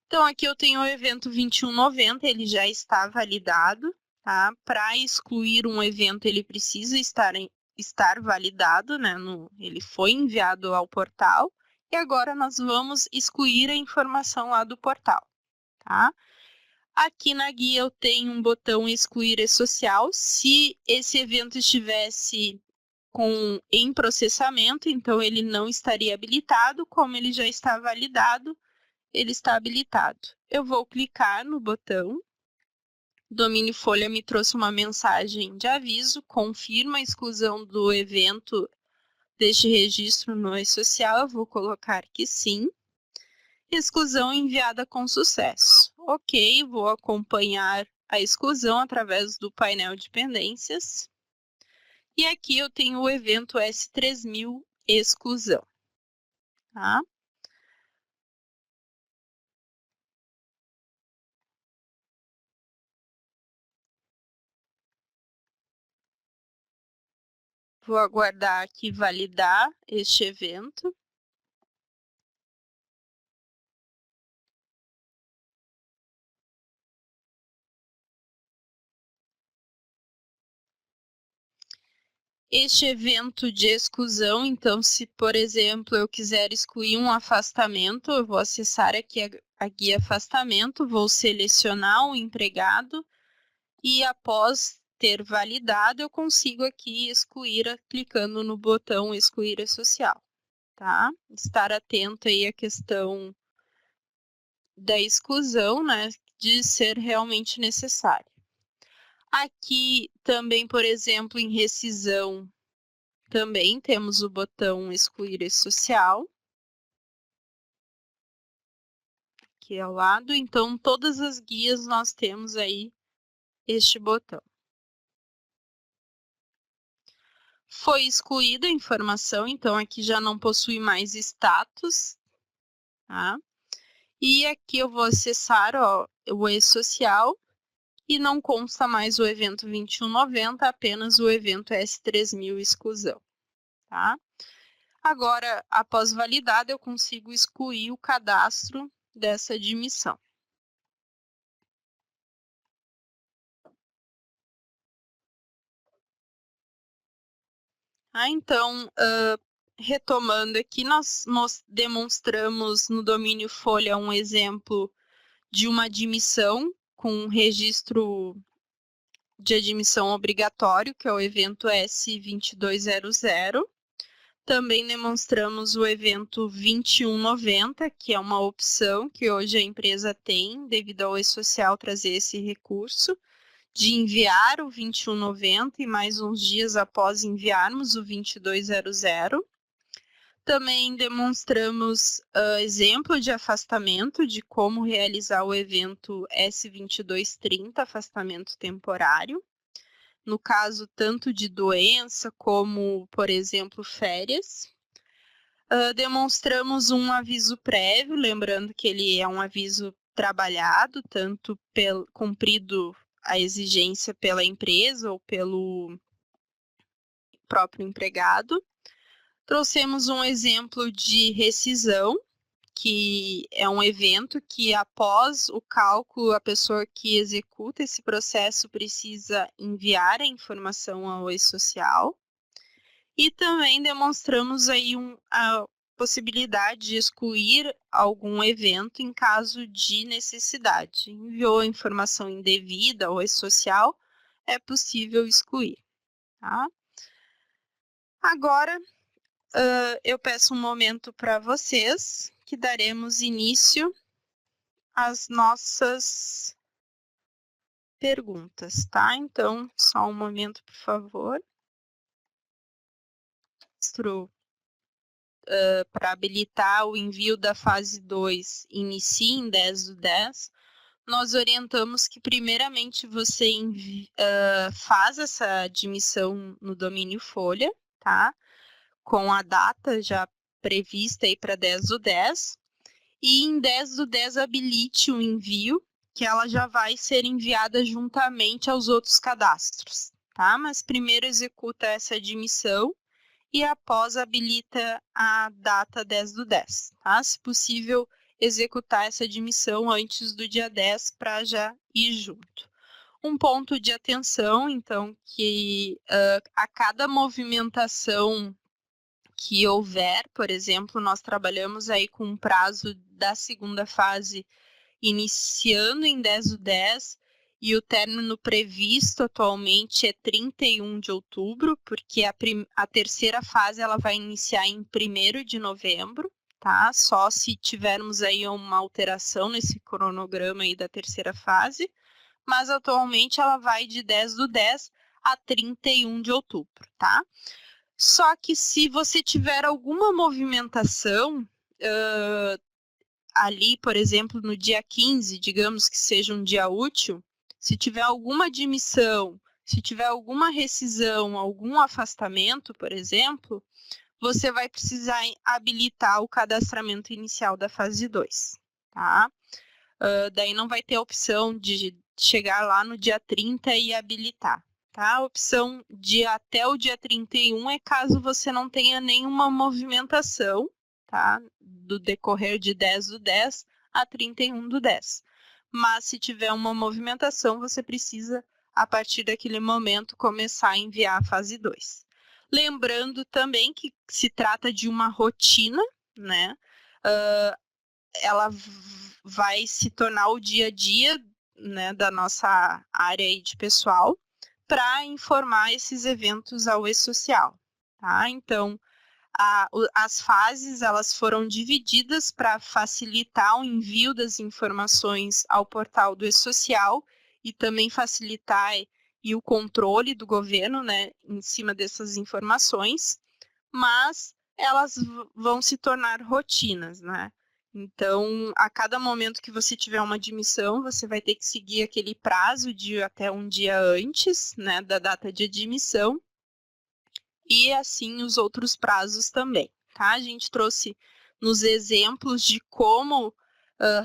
A: Então, aqui eu tenho o evento 2190, ele já está validado, tá? Para excluir um evento, ele precisa estar validado, né? Ele foi enviado ao portal, e agora nós vamos excluir a informação lá do portal, tá? Aqui na guia eu tenho um botão excluir e-social, se esse evento estivesse em processamento, então ele não estaria habilitado, como ele já está validado, ele está habilitado. eu vou clicar no botão. Domínio Folha me trouxe uma mensagem de aviso, confirma a exclusão do evento deste registro no e-social, eu vou colocar que sim. Exclusão enviada com sucesso. Ok, vou acompanhar a exclusão através do painel de pendências. E aqui eu tenho o evento S3000 exclusão. Tá? Vou aguardar aqui validar este evento. Este evento de exclusão, então, se, por exemplo, eu quiser excluir um afastamento, eu vou acessar aqui a guia afastamento, vou selecionar o empregado e após ter validado, eu consigo aqui excluir, clicando no botão excluir e-social, tá? Estar atento aí à questão da exclusão, né, de ser realmente necessário. Aqui também, por exemplo, em rescisão, também temos o botão excluir e-social, aqui ao lado. Então, todas as guias nós temos aí este botão. Foi excluída a informação, então aqui já não possui mais status, tá? E aqui eu vou acessar o e-social e não consta mais o evento 2190, apenas o evento S3000 exclusão, tá? Agora, após validado, eu consigo excluir o cadastro dessa admissão. Então, retomando aqui, nós demonstramos no domínio Folha um exemplo de uma admissão com um registro de admissão obrigatório, que é o evento S2200. Também demonstramos o evento 2190, que é uma opção que hoje a empresa tem, devido ao e-social trazer esse recurso, de enviar o 2190 e mais uns dias após enviarmos o 2200. Também demonstramos exemplo de afastamento, de como realizar o evento S2230, afastamento temporário. No caso, tanto de doença como, por exemplo, férias. Demonstramos um aviso prévio, lembrando que ele é um aviso trabalhado, tanto cumprido a exigência pela empresa ou pelo próprio empregado. Trouxemos um exemplo de rescisão, que é um evento que, após o cálculo, a pessoa que executa esse processo precisa enviar a informação ao e-social. E também demonstramos aí a possibilidade de excluir algum evento em caso de necessidade. Enviou a informação indevida ao e-social, é possível excluir. Tá? Agora, eu peço um momento para vocês, que daremos início às nossas perguntas, tá? Então, só um momento, por favor. Para habilitar o envio da fase 2 inicie em 10/10, nós orientamos que primeiramente você faz essa admissão no domínio Folha, tá? Com a data já prevista aí para 10/10, e em 10/10 habilite o envio, que ela já vai ser enviada juntamente aos outros cadastros, tá? Mas primeiro executa essa admissão e após habilita a data 10/10, tá? Se possível, executar essa admissão antes do dia 10 para já ir junto. Um ponto de atenção, então, que a cada movimentação que houver, por exemplo, nós trabalhamos aí com um prazo da segunda fase iniciando em 10/10, e o término previsto atualmente é 31 de outubro, porque a terceira fase ela vai iniciar em 1º de novembro, tá? Só se tivermos aí uma alteração nesse cronograma aí da terceira fase, mas atualmente ela vai de 10/10 a 31 de outubro, tá? Só que se você tiver alguma movimentação ali, por exemplo, no dia 15, digamos que seja um dia útil, se tiver alguma admissão, se tiver alguma rescisão, algum afastamento, por exemplo, você vai precisar habilitar o cadastramento inicial da fase 2, tá? Daí não vai ter a opção de chegar lá no dia 30 e habilitar, tá? A opção de até o dia 31 é caso você não tenha nenhuma movimentação, tá? Do decorrer de 10/10 a 31/10. Mas se tiver uma movimentação, você precisa, a partir daquele momento, começar a enviar a fase 2. Lembrando também que se trata de uma rotina, né? Ela vai se tornar o dia a dia, né, da nossa área aí de pessoal para informar esses eventos ao e-social, tá? Então, as fases elas foram divididas para facilitar o envio das informações ao portal do e-social e também facilitar e o controle do governo, né, em cima dessas informações, mas elas vão se tornar rotinas, né? Então, a cada momento que você tiver uma admissão, você vai ter que seguir aquele prazo de até um dia antes, né, da data de admissão, e assim os outros prazos também, tá? A gente trouxe nos exemplos de como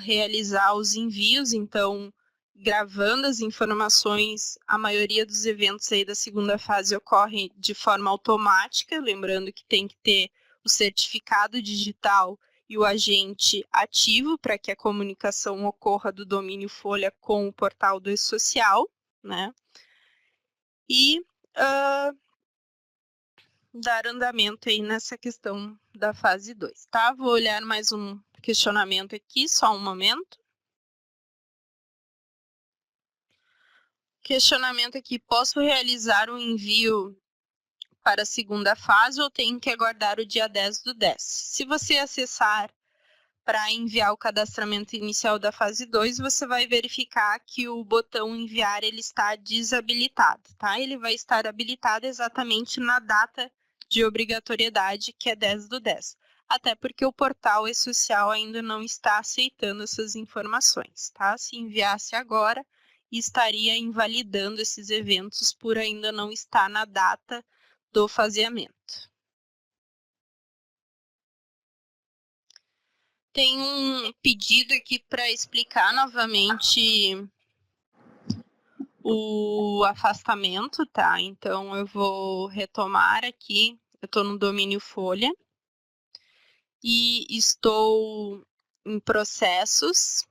A: realizar os envios, então, gravando as informações, a maioria dos eventos aí da segunda fase ocorre de forma automática, lembrando que tem que ter o certificado digital e o agente ativo para que a comunicação ocorra do domínio Folha com o portal do e-social, né? E dar andamento aí nessa questão da fase 2, tá? Vou olhar mais um questionamento aqui, só um momento. Questionamento aqui, posso realizar o envio para a segunda fase ou tenho que aguardar o dia 10/10? Se você acessar para enviar o cadastramento inicial da fase 2, você vai verificar que o botão enviar ele está desabilitado, tá? Ele vai estar habilitado exatamente na data de obrigatoriedade, que é 10/10. Até porque o portal e-social ainda não está aceitando essas informações, tá? Se enviasse agora, estaria invalidando esses eventos por ainda não estar na data do faseamento. Tem um pedido aqui para explicar novamente o afastamento, tá? Então, eu vou retomar aqui. Eu estou no domínio Folha e estou em processos,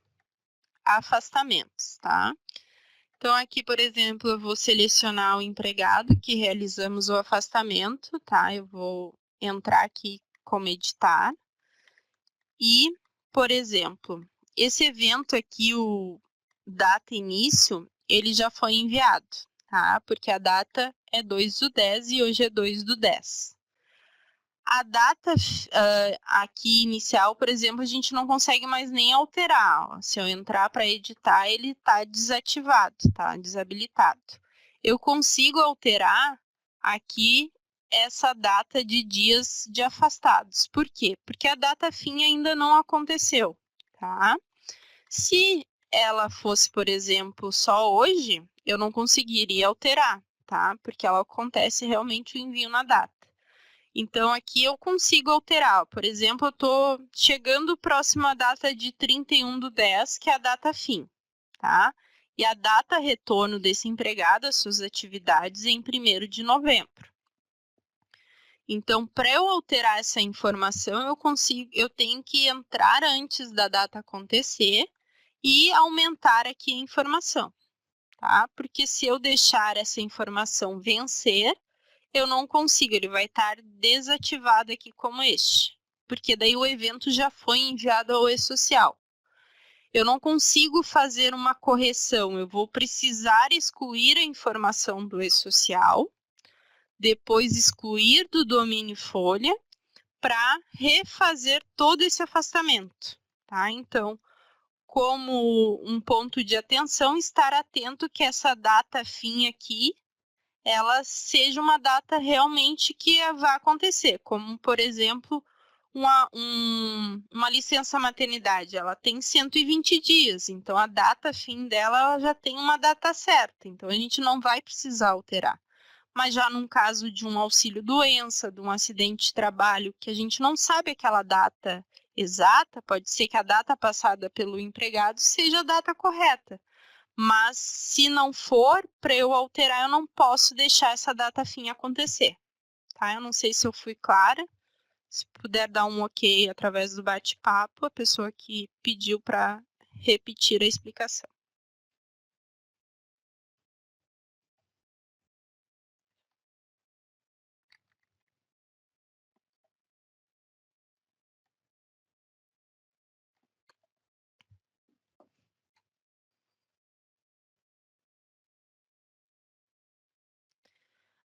A: afastamentos, tá? Então, aqui, por exemplo, eu vou selecionar o empregado que realizamos o afastamento, tá? Eu vou entrar aqui como editar. E, por exemplo, esse evento aqui, o data início, ele já foi enviado, tá? Porque a data é 2/10 e hoje é 2/10. A data aqui inicial, por exemplo, a gente não consegue mais nem alterar. Ó. Se eu entrar para editar, ele está desativado, tá? Desabilitado. Eu consigo alterar aqui essa data de dias de afastados. Por quê? Porque a data fim ainda não aconteceu, tá? Se ela fosse, por exemplo, só hoje, eu não conseguiria alterar, tá? Porque ela acontece realmente o envio na data. Então, aqui eu consigo alterar. Por exemplo, eu estou chegando próximo à data de 31/10, que é a data fim, tá? E a data retorno desse empregado às suas atividades é em 1º de novembro. Então, para eu alterar essa informação, eu tenho que entrar antes da data acontecer e aumentar aqui a informação, tá? Porque se eu deixar essa informação vencer, eu não consigo, ele vai estar desativado aqui como este, porque daí o evento já foi enviado ao e-social. Eu não consigo fazer uma correção, eu vou precisar excluir a informação do e-social, depois excluir do domínio Folha, para refazer todo esse afastamento, tá? Então, como um ponto de atenção, estar atento que essa data fim aqui, ela seja uma data realmente que vai acontecer, como, por exemplo, uma licença maternidade, ela tem 120 dias, então a data fim dela ela já tem uma data certa, então a gente não vai precisar alterar. Mas já num caso de um auxílio-doença, de um acidente de trabalho, que a gente não sabe aquela data exata, pode ser que a data passada pelo empregado seja a data correta. Mas se não for, para eu alterar, eu não posso deixar essa data fim acontecer. Tá? Eu não sei se eu fui clara. Se puder dar um ok através do bate-papo, a pessoa que pediu para repetir a explicação.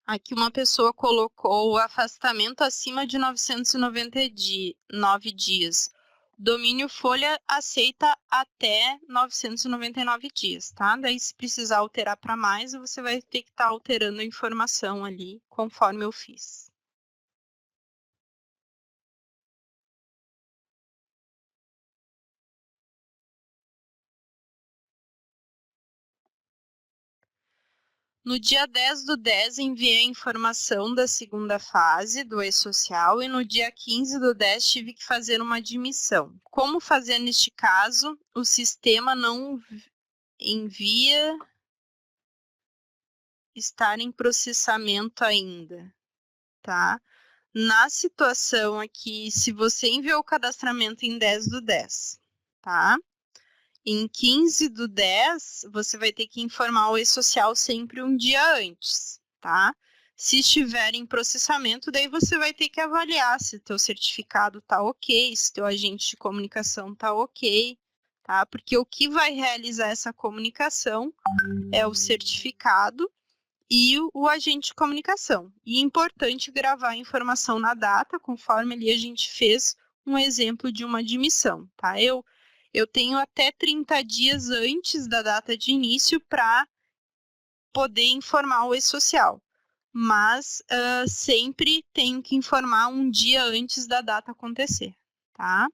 A: Aqui uma pessoa colocou o afastamento acima de 999 dias. Domínio folha aceita até 999 dias, tá? Daí, se precisar alterar para mais, você vai ter que estar alterando a informação ali, conforme eu fiz. No dia 10/10, enviei a informação da segunda fase do e-social e no dia 15/10 tive que fazer uma admissão. Como fazer neste caso? O sistema não envia estar em processamento ainda, tá? Na situação aqui, se você enviou o cadastramento em 10/10, tá? Em 15/10, você vai ter que informar o e-social sempre um dia antes, tá? Se estiver em processamento, daí você vai ter que avaliar se teu certificado tá ok, se teu agente de comunicação tá ok, tá? Porque o que vai realizar essa comunicação é o certificado e o agente de comunicação. E é importante gravar a informação na data, conforme ali a gente fez um exemplo de uma admissão, tá? Eu tenho até 30 dias antes da data de início para poder informar o e-social, mas sempre tenho que informar um dia antes da data acontecer, tá?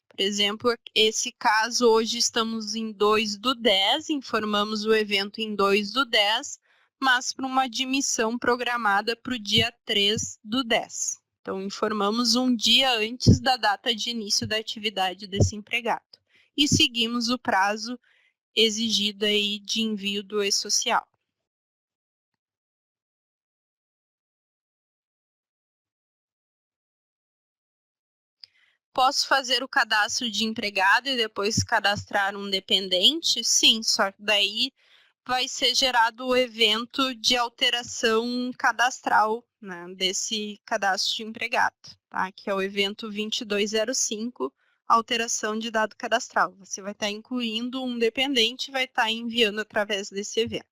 A: Por exemplo, esse caso, hoje estamos em 2/10, informamos o evento em 2/10, mas para uma admissão programada para o dia 3/10. Então, informamos um dia antes da data de início da atividade desse empregado. E seguimos o prazo exigido aí de envio do e-social. Posso fazer o cadastro de empregado e depois cadastrar um dependente? Sim, só que daí vai ser gerado o evento de alteração cadastral, né, desse cadastro de empregado, tá? Que é o evento 2205, alteração de dado cadastral. Você vai estar incluindo um dependente e vai estar enviando através desse evento.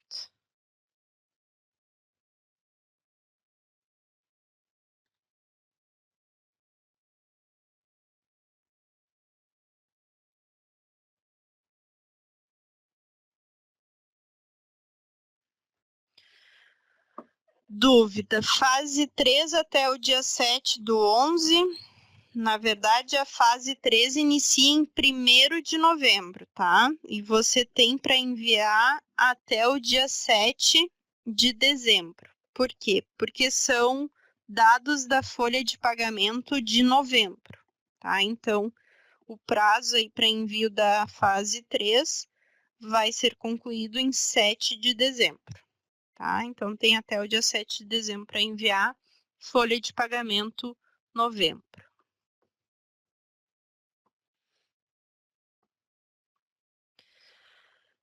A: Dúvida, fase 3 até o dia 7/11. Na verdade, a fase 3 inicia em 1º de novembro, tá? E você tem para enviar até o dia 7 de dezembro. Por quê? Porque são dados da folha de pagamento de novembro, tá? Então, o prazo aí para envio da fase 3 vai ser concluído em 7 de dezembro, tá? Então, tem até o dia 7 de dezembro para enviar folha de pagamento novembro.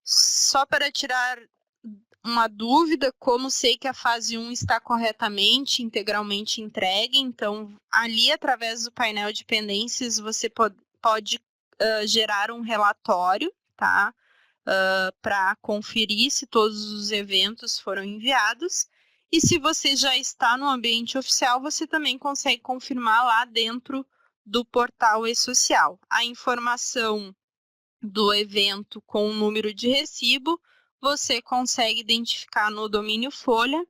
A: Só para tirar uma dúvida, como sei que a fase 1 está corretamente, integralmente entregue, então ali através do painel de pendências você pode gerar um relatório, tá? Para conferir se todos os eventos foram enviados E se você já está no ambiente oficial, você também consegue confirmar lá dentro do portal e-social. A informação do evento com o número de recibo, você consegue identificar no domínio Folha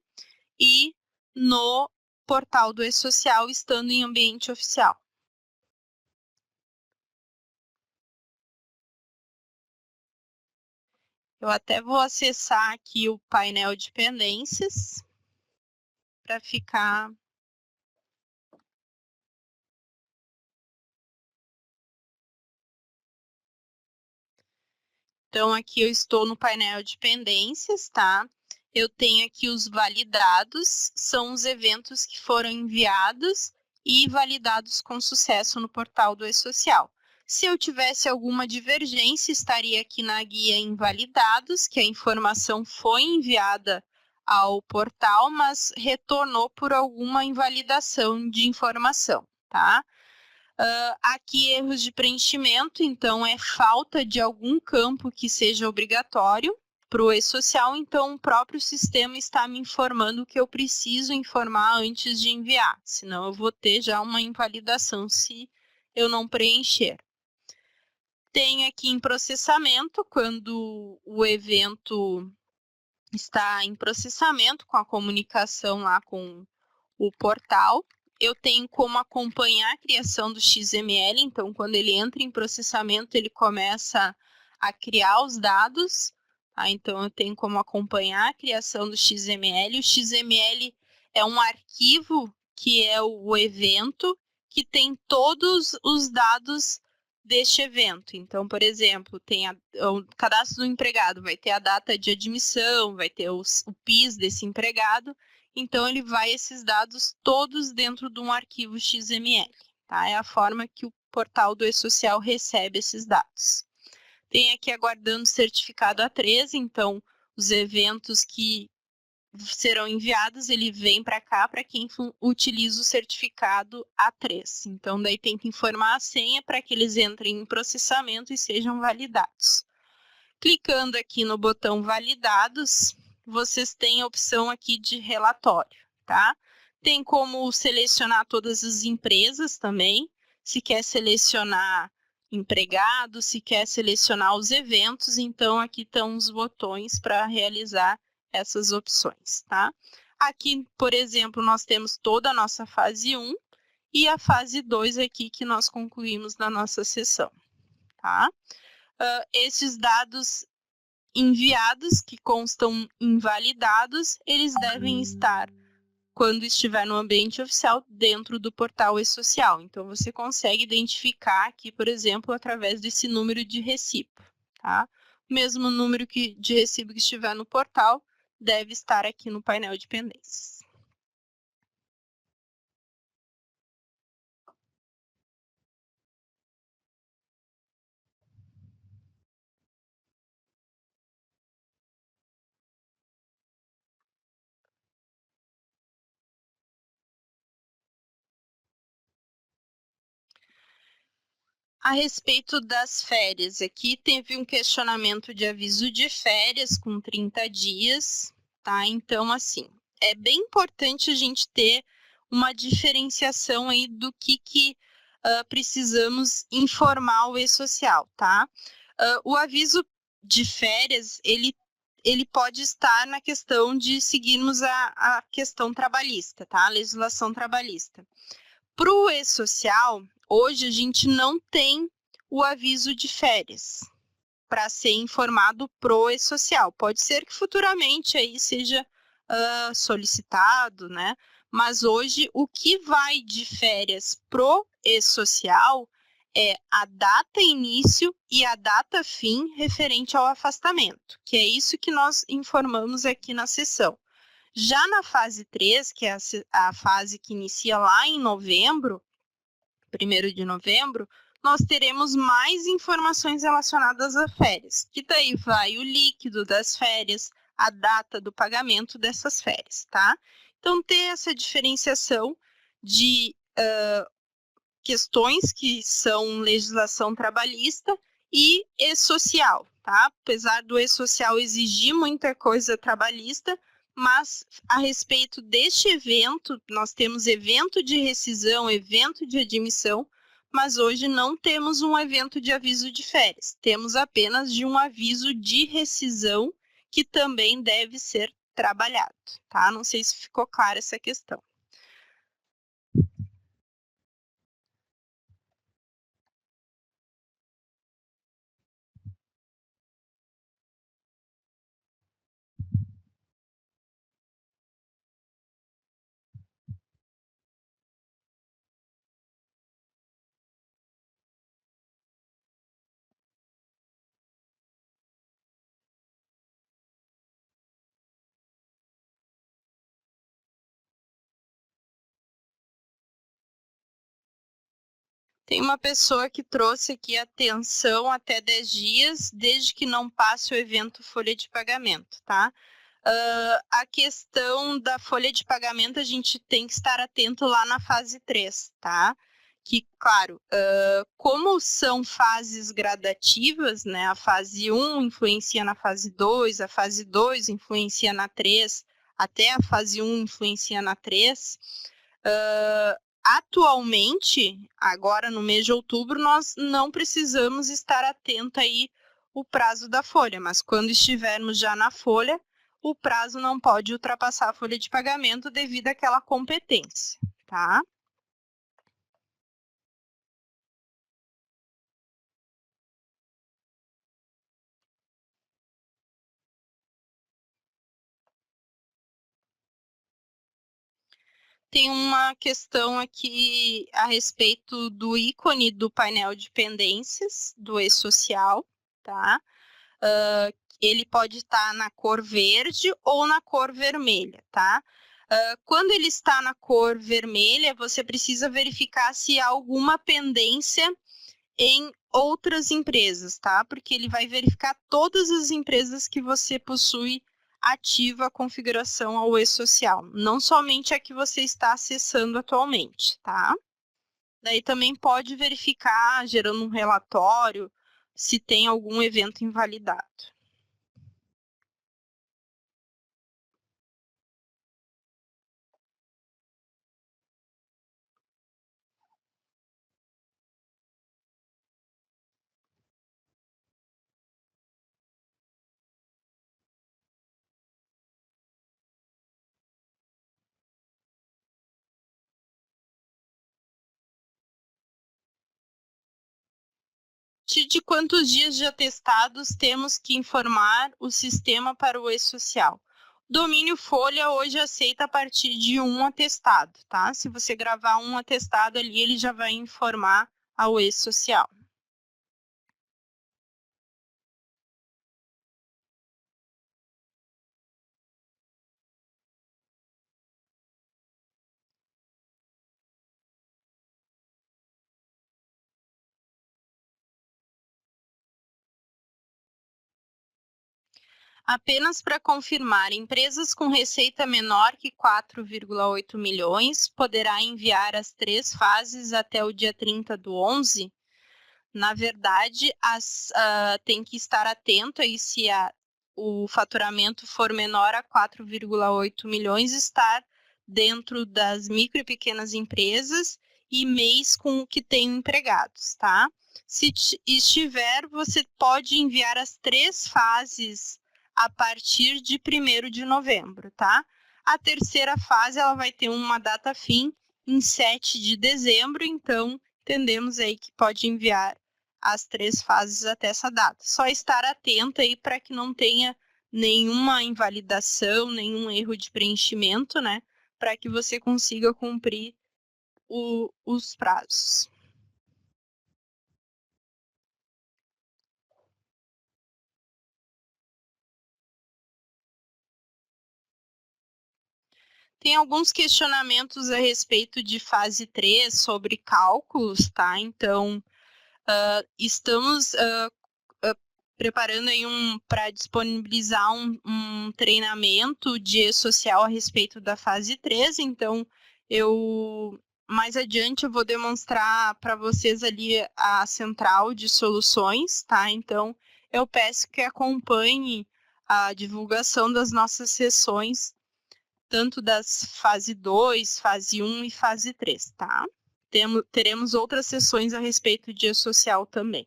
A: e no portal do e-social, estando em ambiente oficial. Eu até vou acessar aqui o painel de pendências para ficar... Então, aqui eu estou no painel de pendências, tá? Eu tenho aqui os validados, são os eventos que foram enviados e validados com sucesso no portal do e-social. Se eu tivesse alguma divergência, estaria aqui na guia invalidados, que a informação foi enviada ao portal, mas retornou por alguma invalidação de informação, tá? Aqui, erros de preenchimento, então é falta de algum campo que seja obrigatório para o e-social, então o próprio sistema está me informando que eu preciso informar antes de enviar, senão eu vou ter já uma invalidação se eu não preencher. Tem aqui em processamento, quando o evento está em processamento com a comunicação lá com o portal. Eu tenho como acompanhar a criação do XML, então quando ele entra em processamento, ele começa a criar os dados, tá? Então eu tenho como acompanhar a criação do XML. O XML é um arquivo que é o evento, que tem todos os dados deste evento. Então, por exemplo, tem o cadastro do empregado, vai ter a data de admissão, vai ter o PIS desse empregado. Então, ele vai esses dados todos dentro de um arquivo XML, tá? É a forma que o portal do e-social recebe esses dados. Tem aqui aguardando certificado A3, então, os eventos que serão enviados, ele vem para cá para quem utiliza o certificado A3. Então, daí tem que informar a senha para que eles entrem em processamento e sejam validados. Clicando aqui no botão validados, vocês têm a opção aqui de relatório, tá? Tem como selecionar todas as empresas também, se quer selecionar empregado, se quer selecionar os eventos, então aqui estão os botões para realizar essas opções, tá? Aqui, por exemplo, nós temos toda a nossa fase 1 e a fase 2 aqui que nós concluímos na nossa sessão, tá? Esses dados enviados, que constam invalidados, eles devem estar, quando estiver no ambiente oficial, dentro do portal e-social. Então, você consegue identificar aqui, por exemplo, através desse número de recibo, tá? O mesmo número de recibo que estiver no portal deve estar aqui no painel de pendências. A respeito das férias, aqui teve um questionamento de aviso de férias com 30 dias, tá? Então, assim, é bem importante a gente ter uma diferenciação aí do que precisamos informar o e-social, tá? O aviso de férias, ele pode estar na questão de seguirmos a questão trabalhista, tá? A legislação trabalhista. Para o e-social, hoje a gente não tem o aviso de férias para ser informado pro e-social. Pode ser que futuramente aí seja solicitado, né? Mas hoje o que vai de férias pro e-social é a data início e a data fim referente ao afastamento, que é isso que nós informamos aqui na sessão. Já na fase 3, que é a fase que inicia lá em novembro, 1º de novembro, nós teremos mais informações relacionadas a férias, que daí vai o líquido das férias, a data do pagamento dessas férias, tá? Então, ter essa diferenciação de questões que são legislação trabalhista e e-social, tá? Apesar do e-social exigir muita coisa trabalhista, mas a respeito deste evento, nós temos evento de rescisão, evento de admissão, mas hoje não temos um evento de aviso de férias, temos apenas de um aviso de rescisão que também deve ser trabalhado, tá? Não sei se ficou clara essa questão. Tem uma pessoa que trouxe aqui atenção até 10 dias, desde que não passe o evento folha de pagamento, tá? A questão da folha de pagamento, a gente tem que estar atento lá na fase 3, tá? Que, claro, como são fases gradativas, né? A fase 1 influencia na fase 2, a fase 2 influencia na 3, até a fase 1 influencia na 3. Atualmente, agora no mês de outubro, nós não precisamos estar atento aí o prazo da folha, mas quando estivermos já na folha, o prazo não pode ultrapassar a folha de pagamento devido àquela competência, tá? Tem uma questão aqui a respeito do ícone do painel de pendências do e-social, tá? Ele pode estar na cor verde ou na cor vermelha, tá? Quando ele está na cor vermelha, você precisa verificar se há alguma pendência em outras empresas, tá? Porque ele vai verificar todas as empresas que você possui ativa a configuração ao e-social, não somente a que você está acessando atualmente, tá? Daí também pode verificar, gerando um relatório, se tem algum evento invalidado. De quantos dias de atestados temos que informar o sistema para o e-social? Domínio Folha hoje aceita a partir de um atestado, tá? Se você gravar um atestado ali, ele já vai informar ao e-social. Apenas para confirmar, empresas com receita menor que 4,8 milhões poderá enviar as 3 fases até o dia 30/11. Na verdade, tem que estar atento aí se o faturamento for menor a 4,8 milhões, estar dentro das micro e pequenas empresas e MEIs com o que tem empregados, tá? Se estiver, você pode enviar as 3 fases a partir de 1º de novembro, tá? A terceira fase, ela vai ter uma data fim em 7 de dezembro, então entendemos aí que pode enviar as 3 fases até essa data. Só estar atento aí para que não tenha nenhuma invalidação, nenhum erro de preenchimento, né? Para que você consiga cumprir os prazos. Tem alguns questionamentos a respeito de fase 3 sobre cálculos, tá? Então, estamos preparando aí para disponibilizar um treinamento de e-social a respeito da fase 3, então mais adiante eu vou demonstrar para vocês ali a central de soluções, tá? Então, eu peço que acompanhe a divulgação das nossas sessões tanto das fase 2, fase 1 e fase 3, tá? Teremos outras sessões a respeito de e-social também.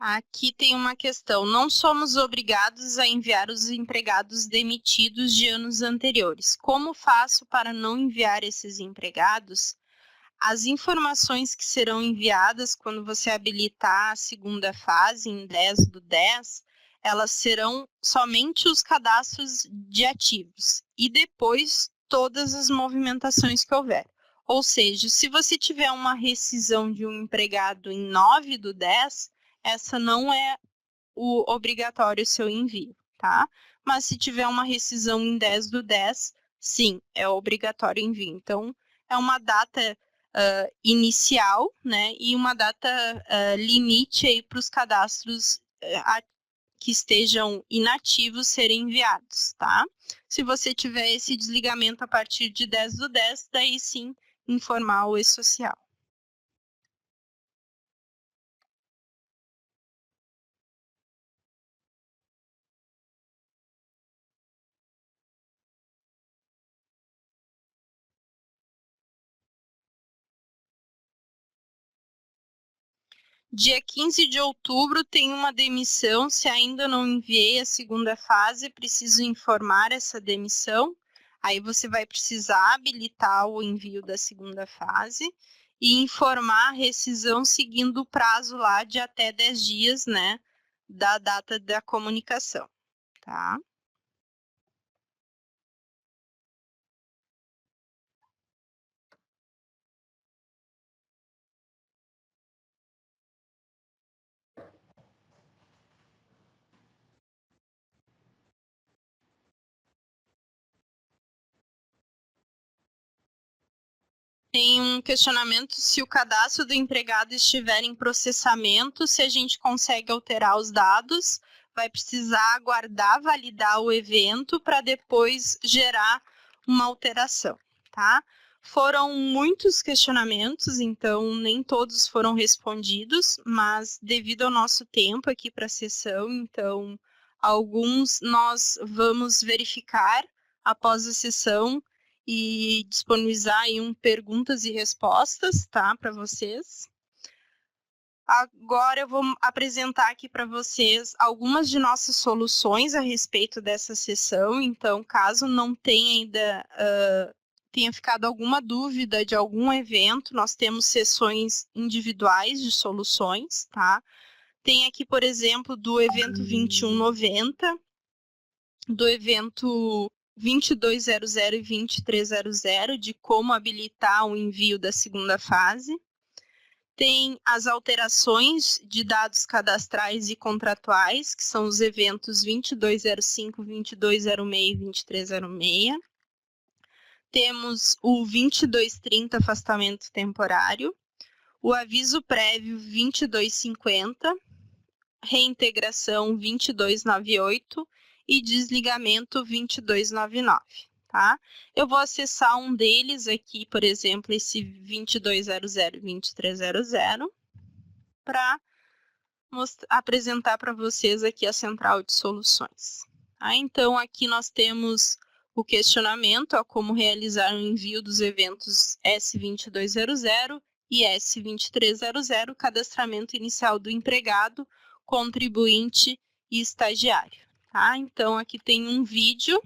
A: Aqui tem uma questão. Não somos obrigados a enviar os empregados demitidos de anos anteriores. Como faço para não enviar esses empregados? As informações que serão enviadas quando você habilitar a segunda fase, em 10/10, elas serão somente os cadastros de ativos e depois todas as movimentações que houver. Ou seja, se você tiver uma rescisão de um empregado em 9/10, essa não é o obrigatório seu envio, tá? Mas se tiver uma rescisão em 10/10, sim, é obrigatório envio. Então, é uma data inicial, né, e uma data limite aí para os cadastros que estejam inativos serem enviados, tá? Se você tiver esse desligamento a partir de 10/10, daí sim, informar o e-social. Dia 15 de outubro tem uma demissão. Se ainda não enviei a segunda fase, preciso informar essa demissão. Aí você vai precisar habilitar o envio da segunda fase e informar a rescisão seguindo o prazo lá de até 10 dias, né, da data da comunicação, tá? Tem um questionamento se o cadastro do empregado estiver em processamento, se a gente consegue alterar os dados, vai precisar aguardar validar o evento para depois gerar uma alteração, tá? Foram muitos questionamentos, então nem todos foram respondidos, mas devido ao nosso tempo aqui para a sessão, então alguns nós vamos verificar após a sessão e disponibilizar aí perguntas e respostas, tá, para vocês. Agora eu vou apresentar aqui para vocês algumas de nossas soluções a respeito dessa sessão. Então, caso não tenha ainda tenha ficado alguma dúvida de algum evento, nós temos sessões individuais de soluções, tá? Tem aqui, por exemplo, do evento 2190, do evento 2200 e 2300, de como habilitar o envio da segunda fase. Tem as alterações de dados cadastrais e contratuais, que são os eventos 2205, 2206 e 2306. Temos o 2230, afastamento temporário. O aviso prévio 2250, reintegração 2298 e desligamento 2299, tá? Eu vou acessar um deles aqui, por exemplo, esse 2200 e 2300, para apresentar para vocês aqui a central de soluções. Tá? Então, aqui nós temos o questionamento, ó, como realizar o envio dos eventos S2200 e S2300, cadastramento inicial do empregado, contribuinte e estagiário. Tá? Então, aqui tem um vídeo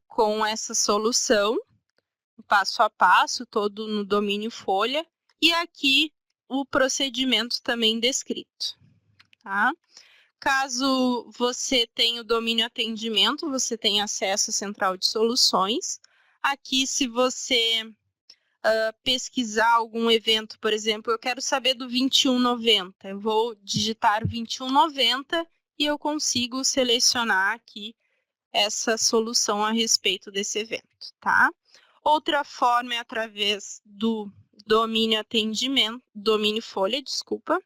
A: com essa solução, passo a passo, todo no domínio Folha, e aqui o procedimento também descrito. Tá? Caso você tenha o domínio atendimento, você tem acesso à central de soluções. Aqui, se você pesquisar algum evento, por exemplo, eu quero saber do 2190, eu vou digitar 2190 e eu consigo selecionar aqui essa solução a respeito desse evento, tá? Outra forma é através domínio atendimento, domínio folha, desculpa.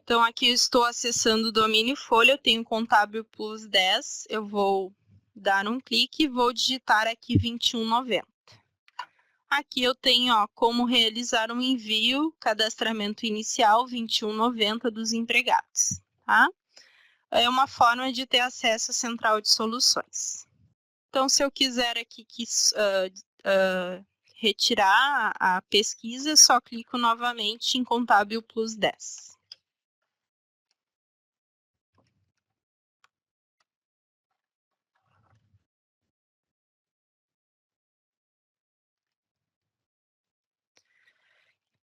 A: Então, aqui eu estou acessando o domínio folha, eu tenho Contábil Plus 10, eu vou dar um clique e vou digitar aqui 21,90. Aqui eu tenho, ó, como realizar um envio, cadastramento inicial 21,90 dos empregados, tá? É uma forma de ter acesso à central de soluções. Então, se eu quiser aqui retirar a pesquisa, só clico novamente em Contábil Plus 10.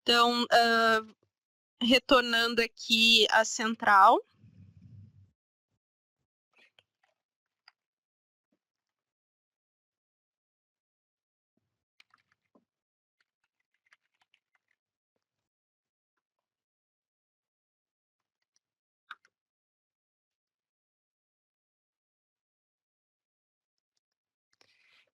A: Então, retornando aqui à central.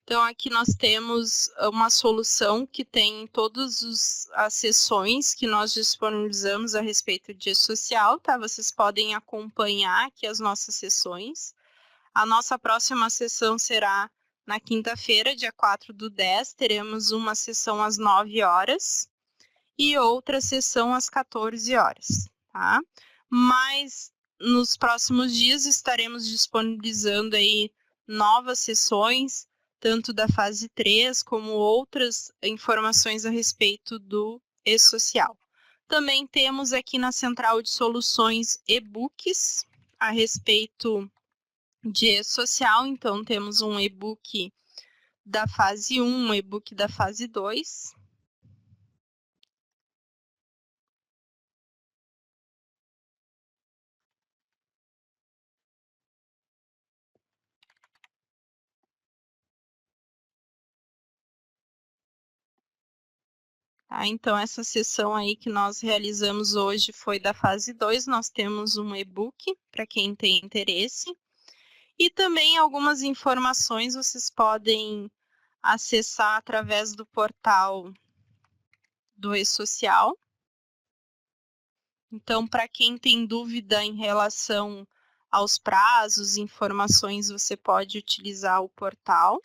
A: Então, aqui nós temos uma solução que tem todas as sessões que nós disponibilizamos a respeito de social, tá? Vocês podem acompanhar aqui as nossas sessões. A nossa próxima sessão será na quinta-feira, dia 4/10, teremos uma sessão às 9 horas e outra sessão às 14 horas, tá? Mas nos próximos dias estaremos disponibilizando aí novas sessões, tanto da fase 3 como outras informações a respeito do e-social. Também temos aqui na central de soluções e-books a respeito de e-social, então temos um e-book da fase 1, um e-book da fase 2. Tá? Então, essa sessão aí que nós realizamos hoje foi da fase 2, nós temos um e-book para quem tem interesse. E também algumas informações vocês podem acessar através do portal do e-social. Então, para quem tem dúvida em relação aos prazos, informações, você pode utilizar o portal.